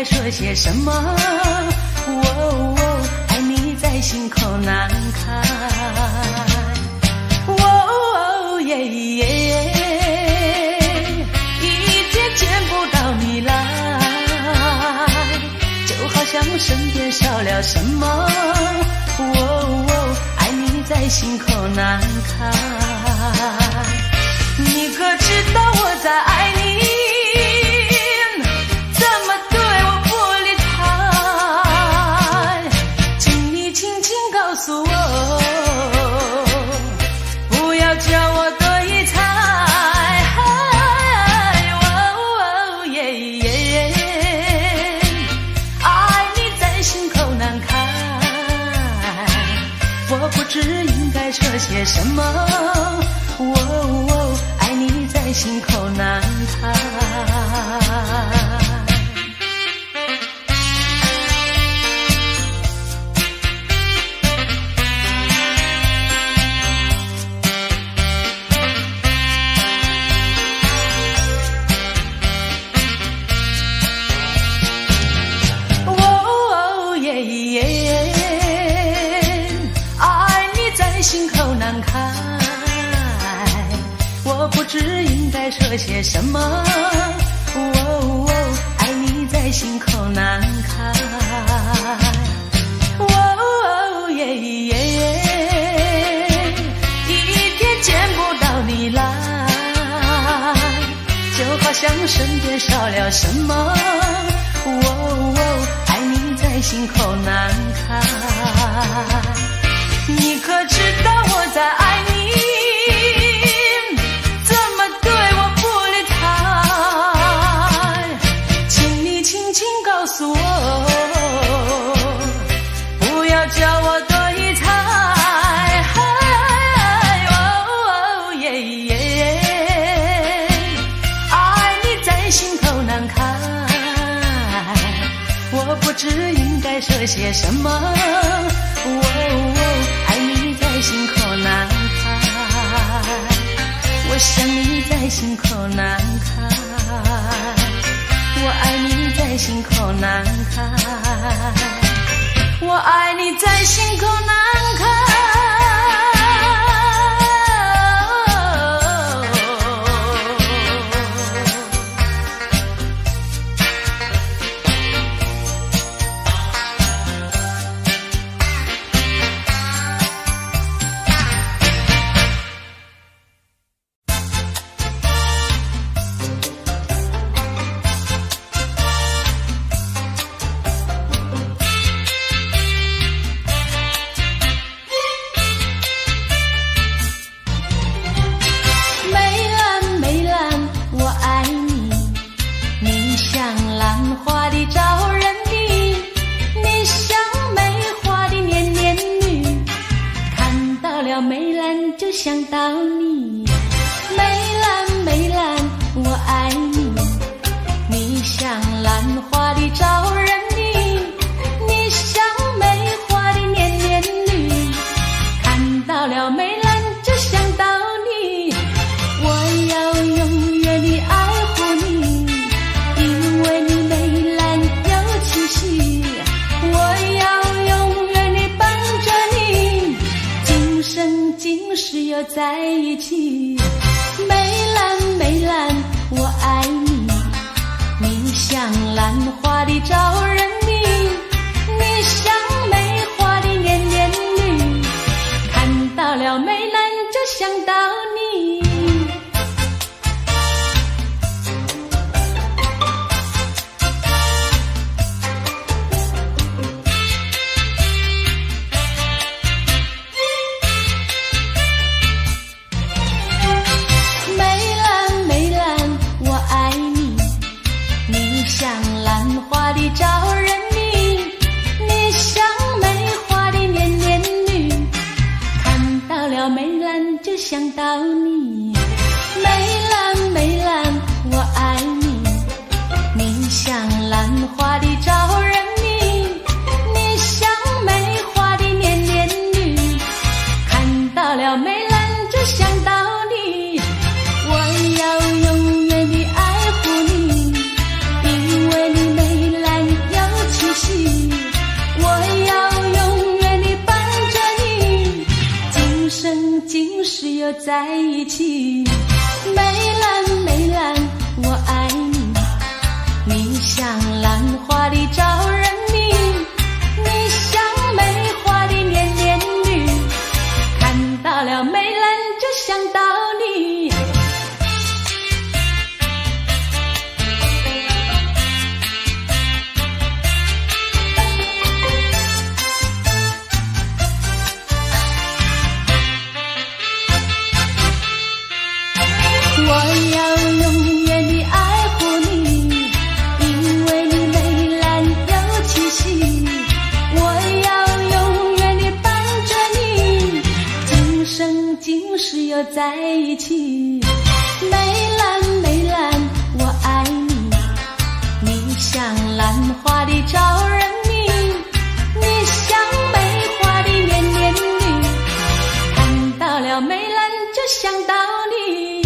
说些什么？爱你在心口难开。一天见不到你来，就好像身边少了什么。爱你在心口难开。你可知道我在爱你？告诉我，不要叫我多疑猜。爱你在心口难开，我不知应该说些什么。爱你在心口难开。心口难开，我不知应该说些什么。爱你在心口难开。一天见不到你来，就好像身边少了什么。爱你在心口难开。你可知道我在爱你？怎么对我不理睬？请你轻轻告诉我，不要叫我多疑猜。爱你在心口难开，我不知应该说些什么。爱你在心口难开，我想你在心口难开，我爱你在心口难开，我爱你在心口难开。在一起。梅兰梅兰，我爱你，你像兰花的招人迷，你像梅花的年年绿，看到了梅兰就想到你。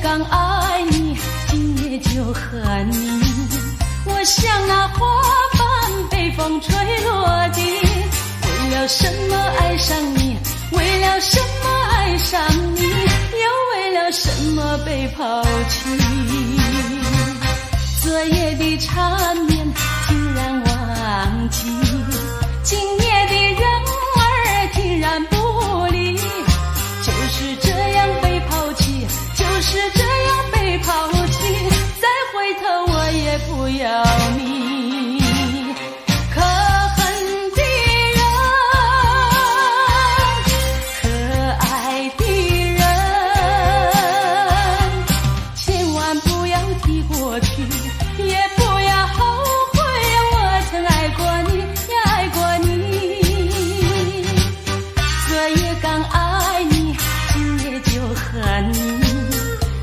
刚爱你，今夜就和你，我像那花瓣被风吹落地。为了什么爱上你？为了什么爱上你？又为为了什么被抛弃？昨夜的缠绵竟然忘记，今夜的人儿竟然不理，就是这样被抛弃，就是这样被抛弃，再回头我也不要你。可恨的人，可爱的人，千万不要提过去，也不要后悔我曾爱过你，也爱过你。昨夜刚爱你，今夜就恨你，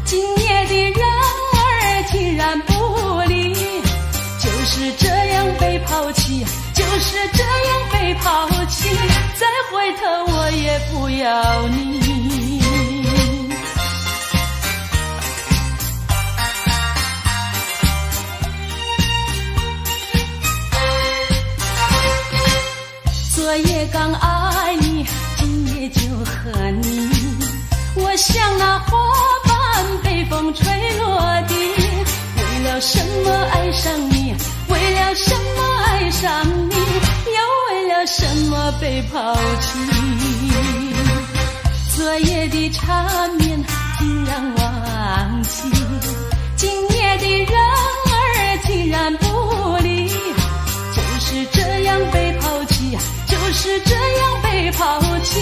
今夜的人儿竟然不理，就是这样被抛弃，就是这样被抛弃，再回头我也不要你。昨夜刚爱你，今夜就恨你，我像那花瓣被风吹落地，为了什么爱上你，为了什么爱上你，又为了什么被抛弃？昨夜的缠绵竟然忘记，今夜的人儿竟然不理，就是这样被抛弃，就是这样被抛弃，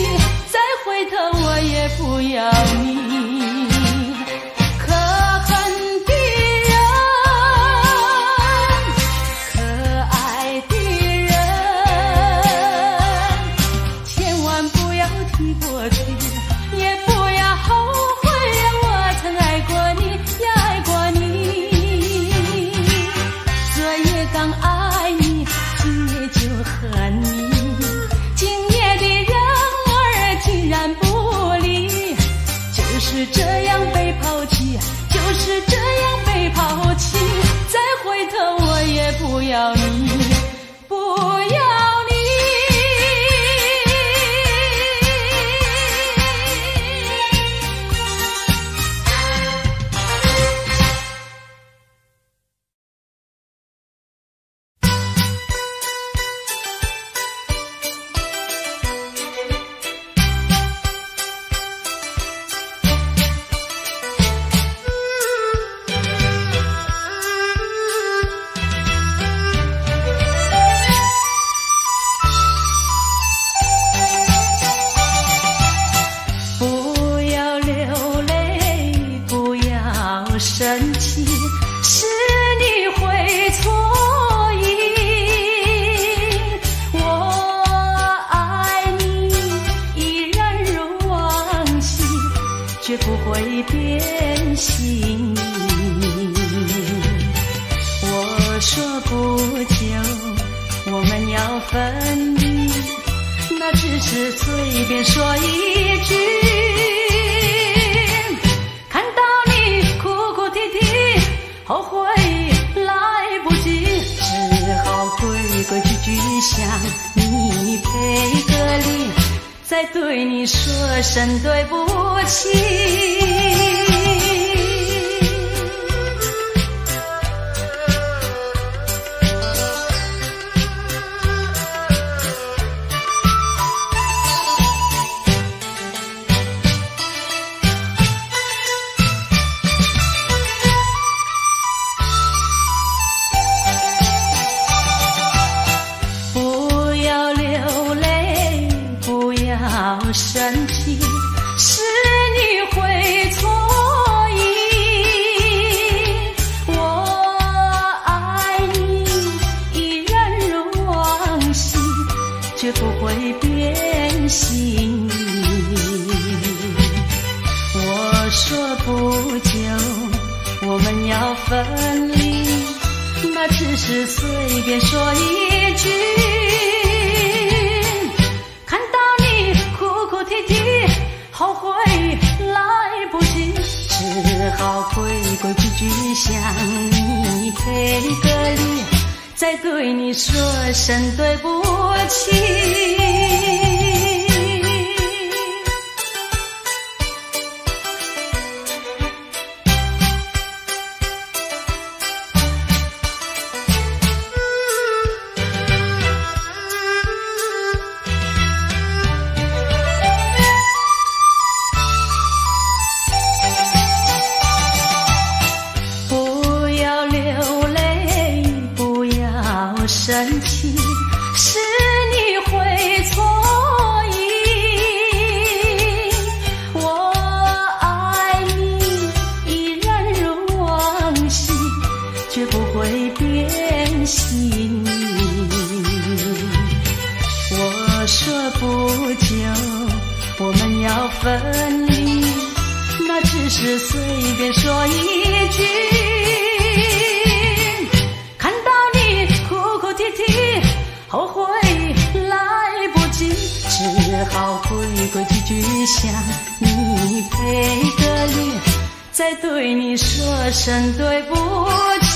再回头我也不要你。可恨的人，可爱的人，千万不要提过去，也不要后悔我曾爱过你，也爱过你。昨夜刚爱你，今夜就恨你，今夜的人儿竟然不理，就是这样被抛弃，就是这样被抛弃，再回头我也不要你，不要你。生气是你会错意，我爱你依然如往昔，绝不会变心。我说不久我们要分离，那只是随便说一句，后悔来不及，只好规规矩矩向你赔个礼，再对你说声对不起。生气是你会错意，我爱你依然如往昔，绝不会变心。我说不久我们要分离，那只是随便说一句，后悔来不及，只好规规矩矩向你赔个礼，再对你说声对不起。深情，是你会错意。我爱你依然如往昔，绝不会变心。我说不久我们要分离，那只是随便说一句。看到你哭哭啼啼，后悔来不及，只好规规矩矩向你赔个礼，再对你说声对不起。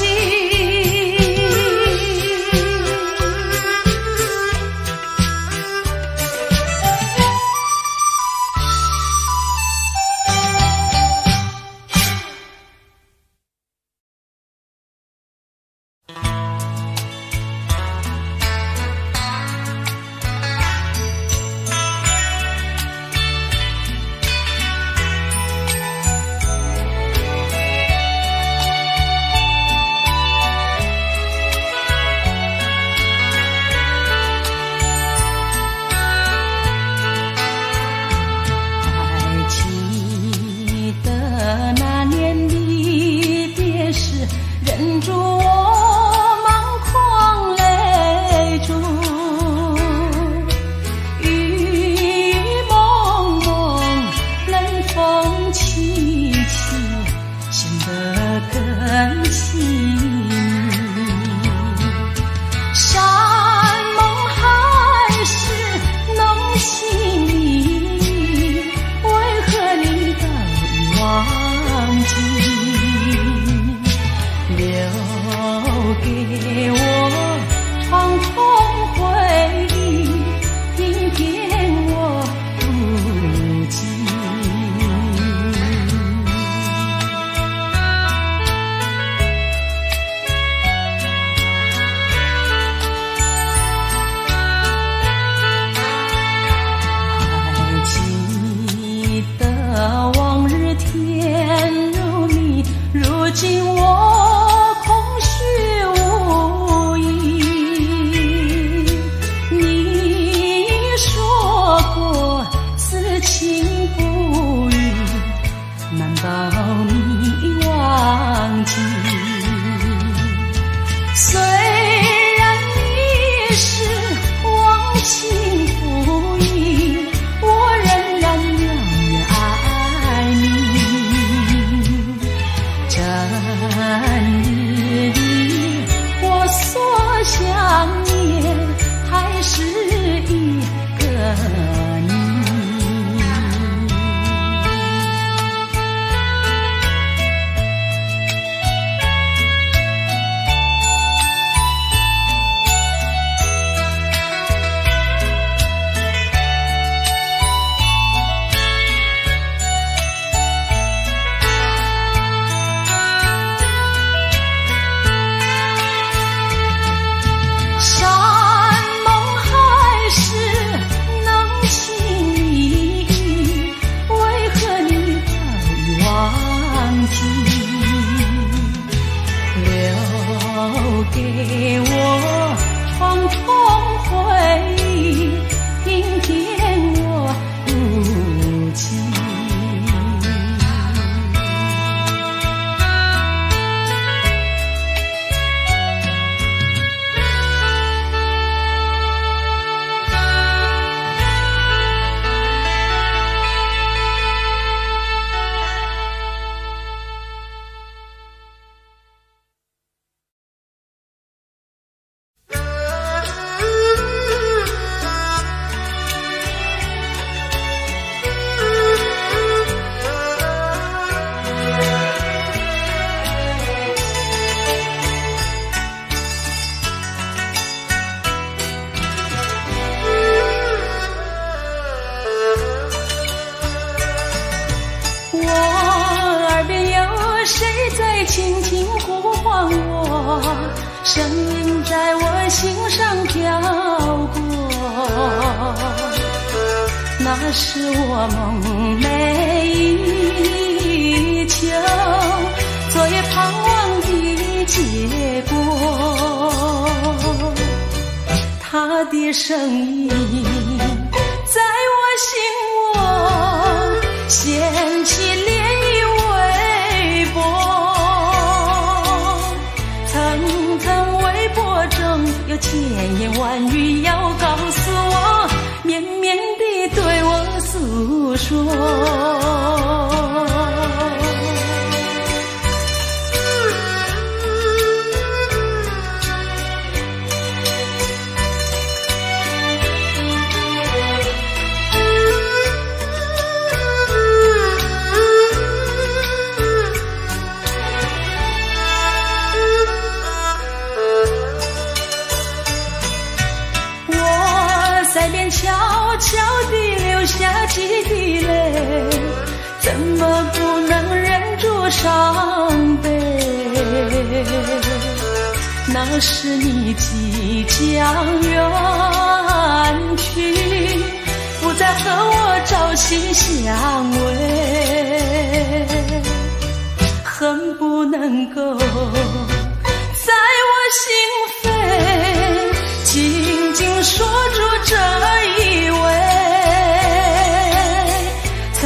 声音在我心上飘过，那是我梦寐以求，昨夜盼望的结果。他的声音在我心窝掀起涟漪微波，层层微波中有千言万语要告诉我，绵绵地对我诉说。悄悄地流下几滴泪，怎么不能忍住伤悲？那是你即将远去，不再和我朝夕相偎，恨不能够在我心扉紧紧锁住这一位，曾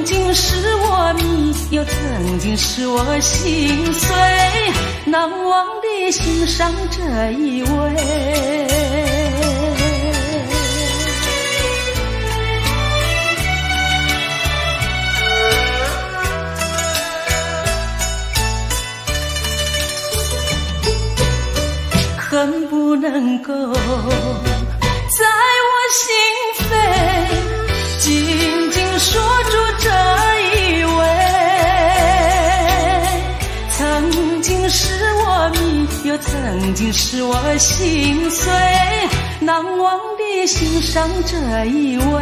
经是我迷，又曾经是我心碎，难忘地欣赏这一位。恨不能够在我心扉紧紧锁住这一位，曾经是我迷，又曾经是我心碎，难忘地欣赏这一位。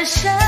生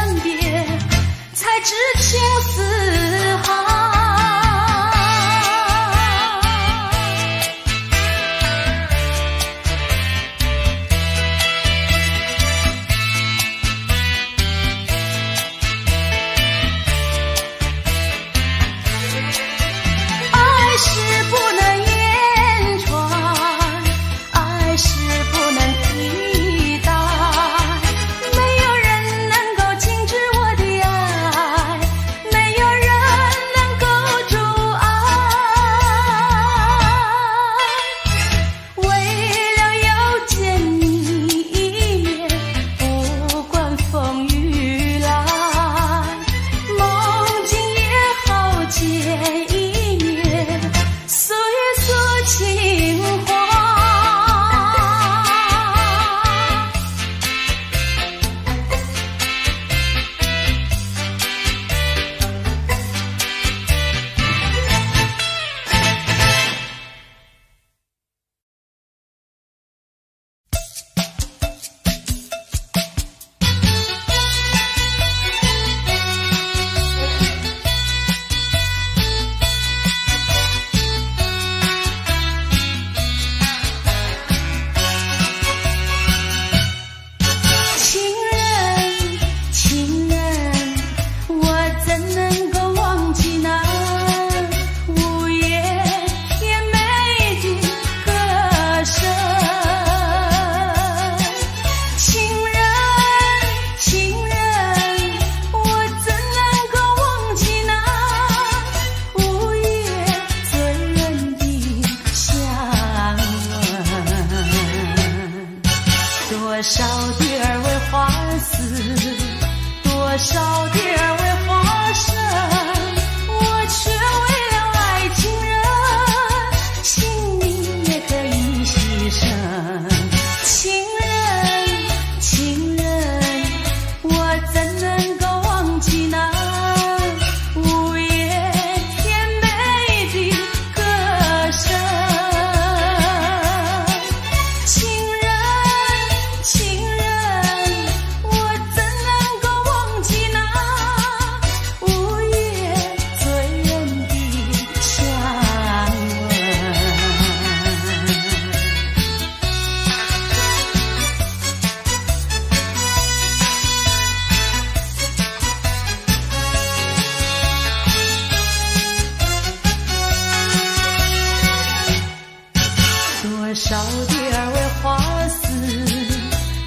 的儿为花死，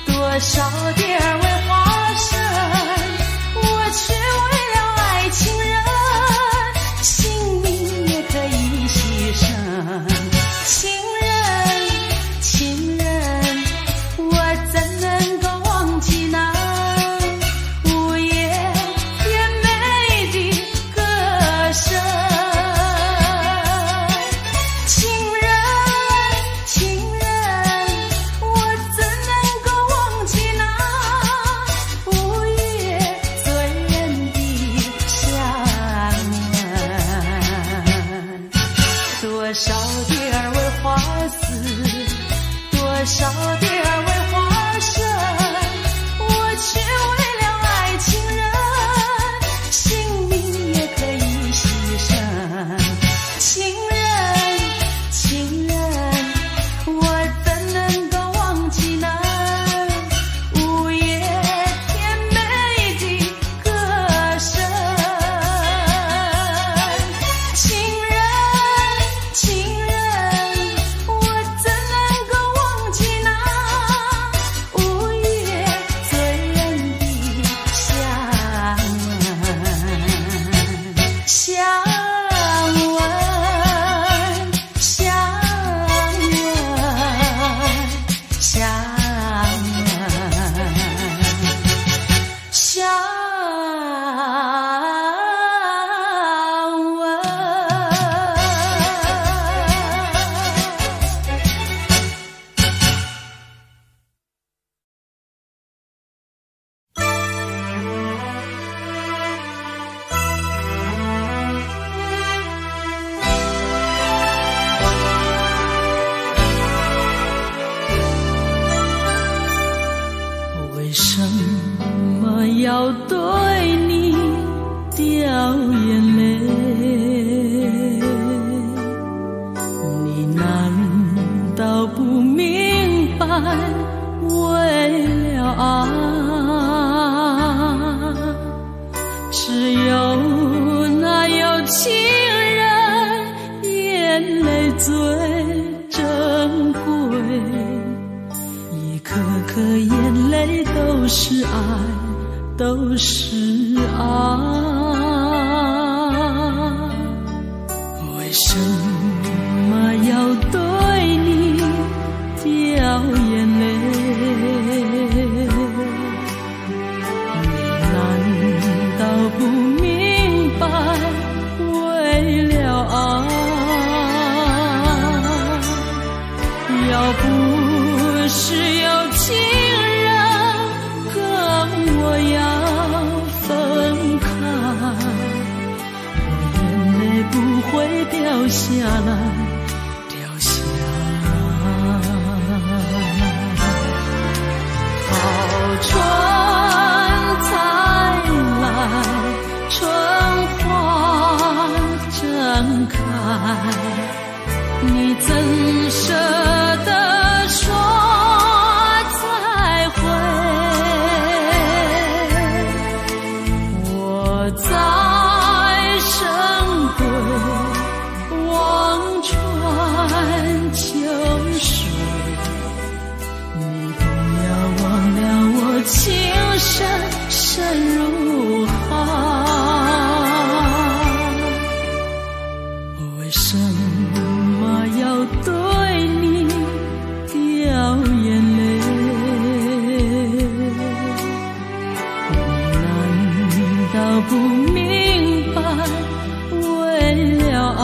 多少的儿为花生，我却为了爱情人，性命也可以牺牲。情人，情人，我怎能够忘记那无言甜美的歌声？多少的儿为花死，多少的儿为花生，我却为了爱情人，性命也可以牺牲。情人，情人，我怎能够忘记那无言甜美的歌声？情人，情人，我怎能够忘记那无言醉人的香吻？香吻，香吻，香吻，香吻。为什么要对你掉眼泪？你难道不明白，为了爱，只有那有情人眼泪最珍贵，一颗颗眼泪都是爱，都是爱。为什么要对你掉眼泪？你难道不明白，为了爱，要不是有情人跟我要分开，我眼泪不会掉下来，掉下来。好春才来，春花正开，你怎舍得说再会？我在深闺望穿秋水，你不要忘了我情深深如海。为什么要对你掉眼泪？你难道不明白，为了爱，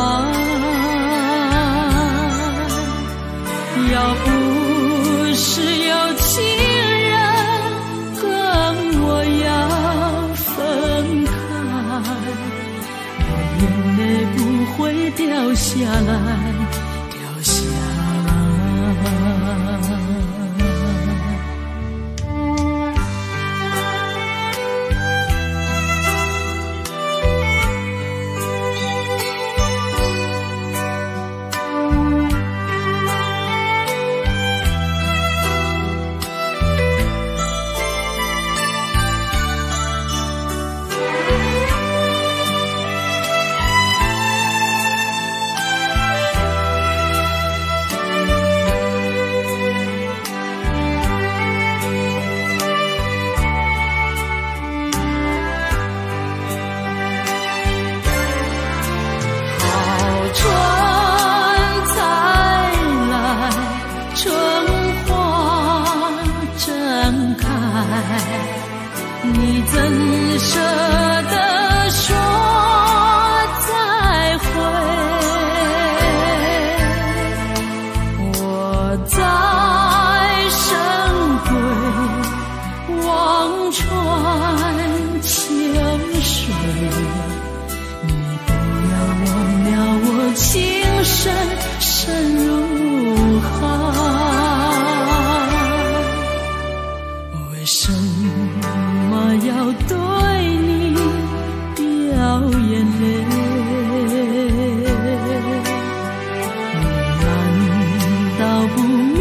要不是有情人跟我要分开，我眼泪不会掉下来，掉下来。怎舍得说再会？我在深闺望穿秋水，你不要忘了我情深深如海。为什么要对你掉眼泪？你难道不明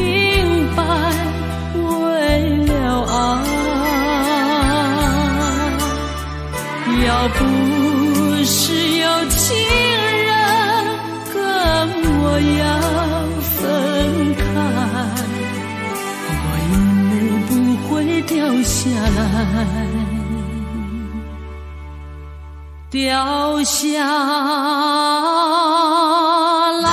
白为了爱，要不是有情人跟我要分开，我眼泪不会掉下来，掉下来。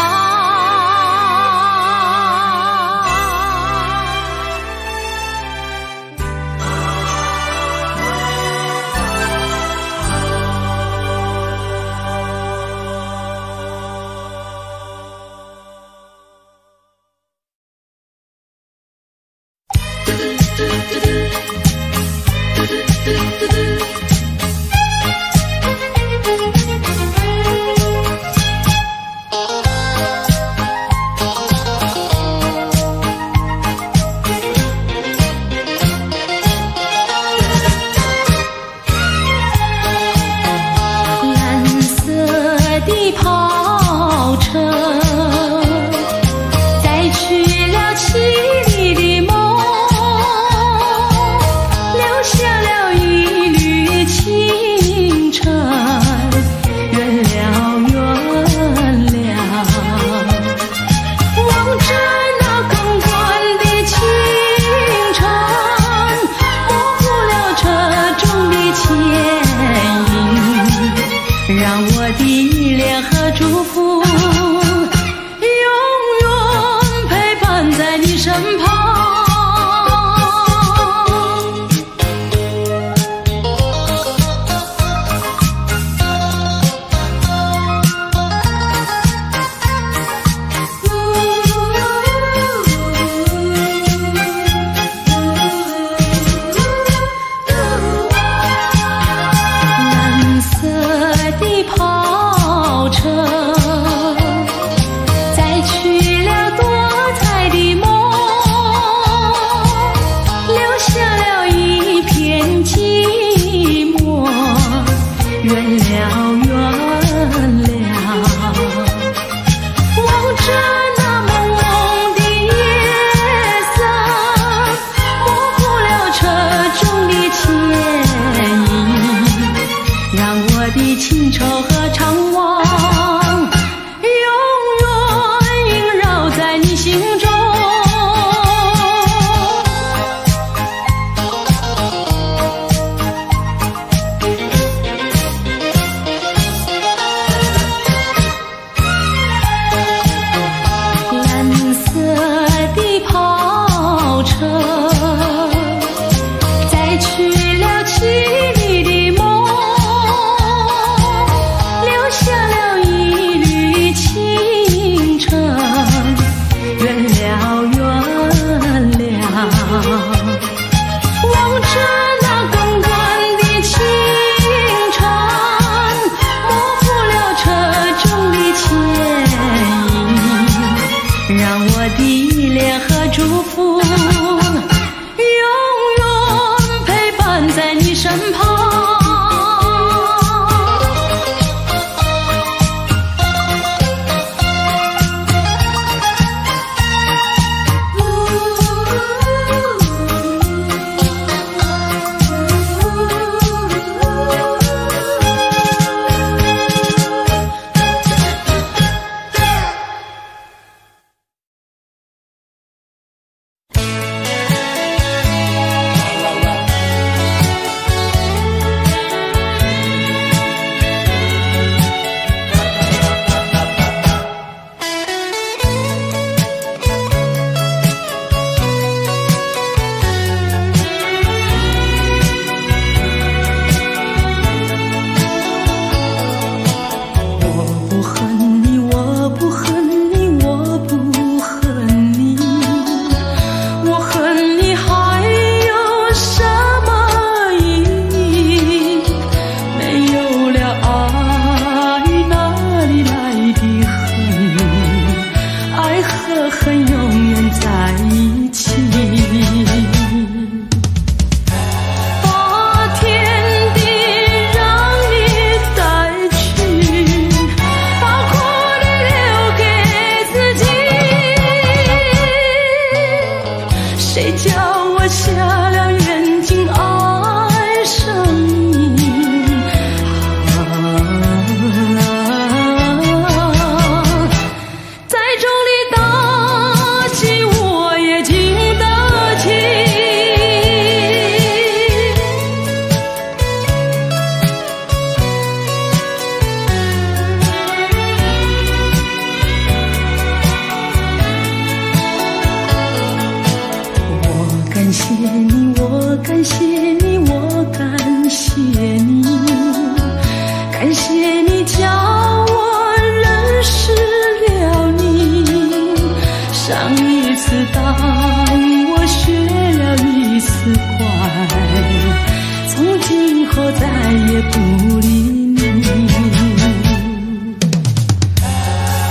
不理你。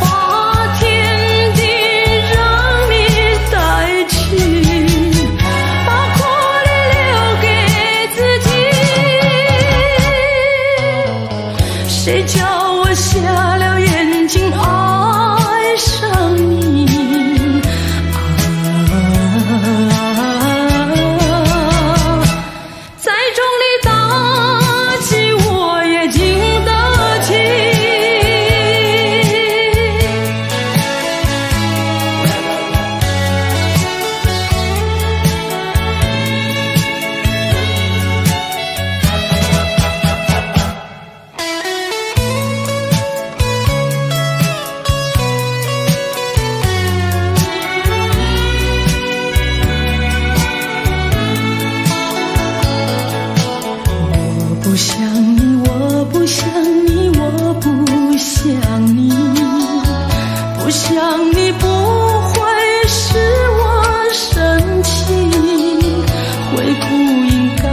把天地让你带去，把苦力留给自己。谁叫我瞎了眼睛爱上你？再重力打击我也经得起。我不想你，我不想你，我不想你，不想你不会使我生气，会不应该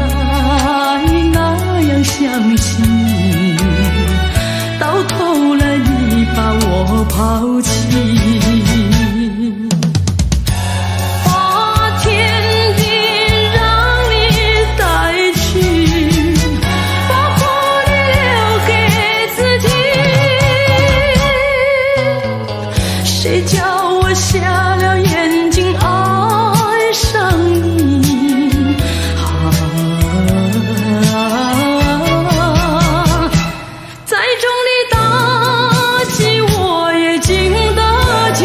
那样相信你，到头来你把我抛弃。谁叫我瞎了眼睛爱上你？再重力打击我也经得起。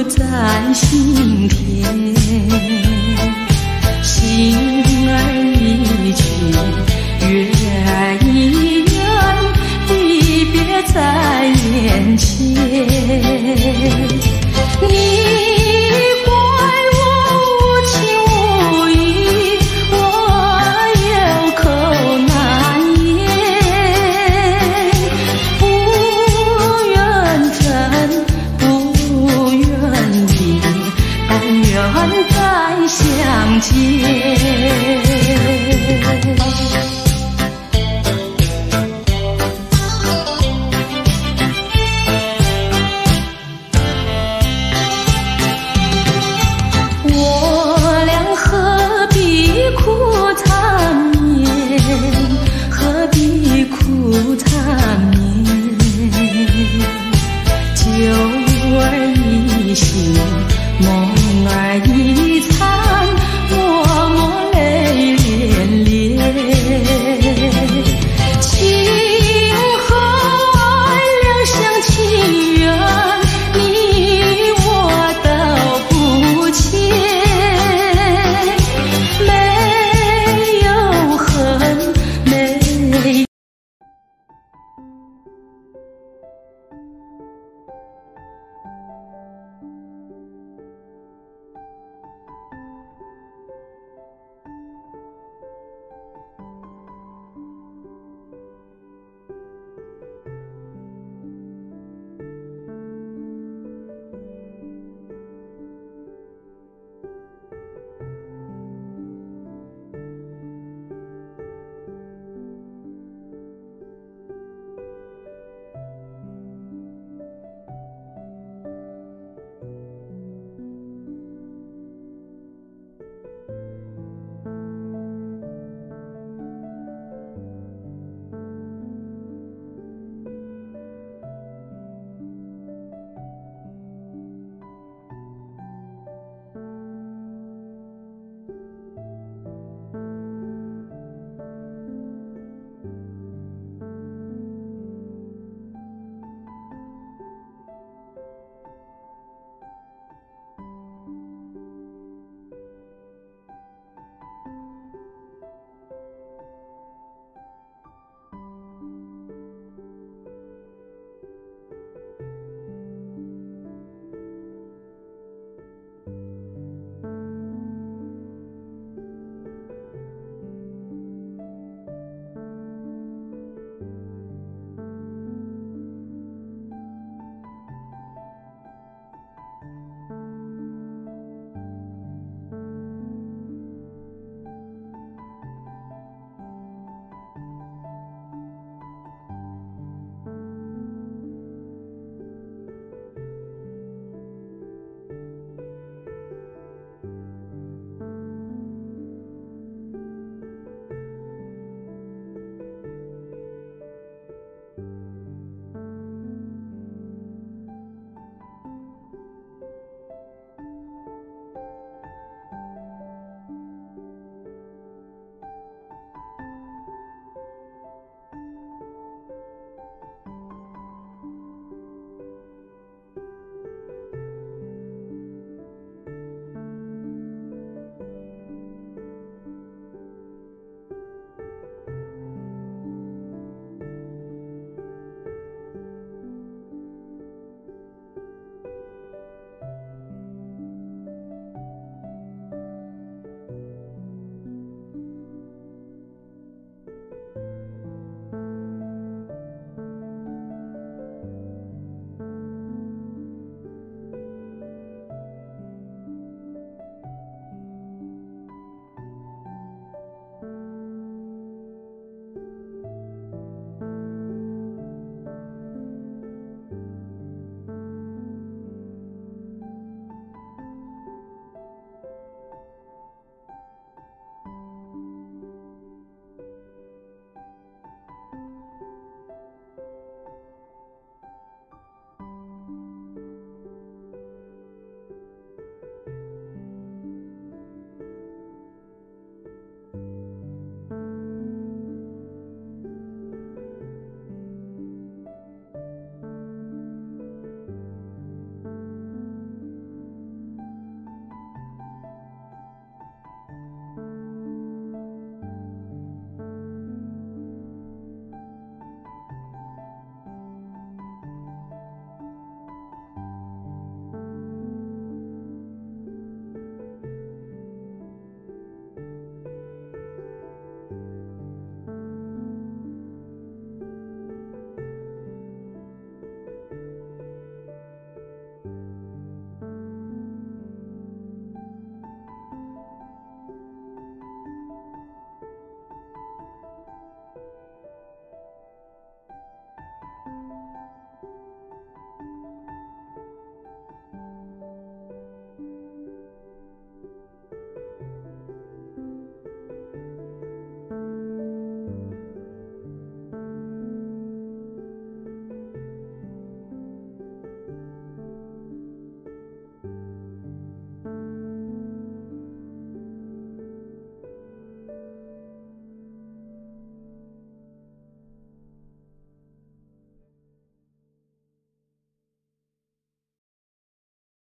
在心田，心儿一去，月儿一圆，离别在眼前。你怪我无情无义，我有口难言，不愿真，不愿理，但愿再相见。何必苦缠绵？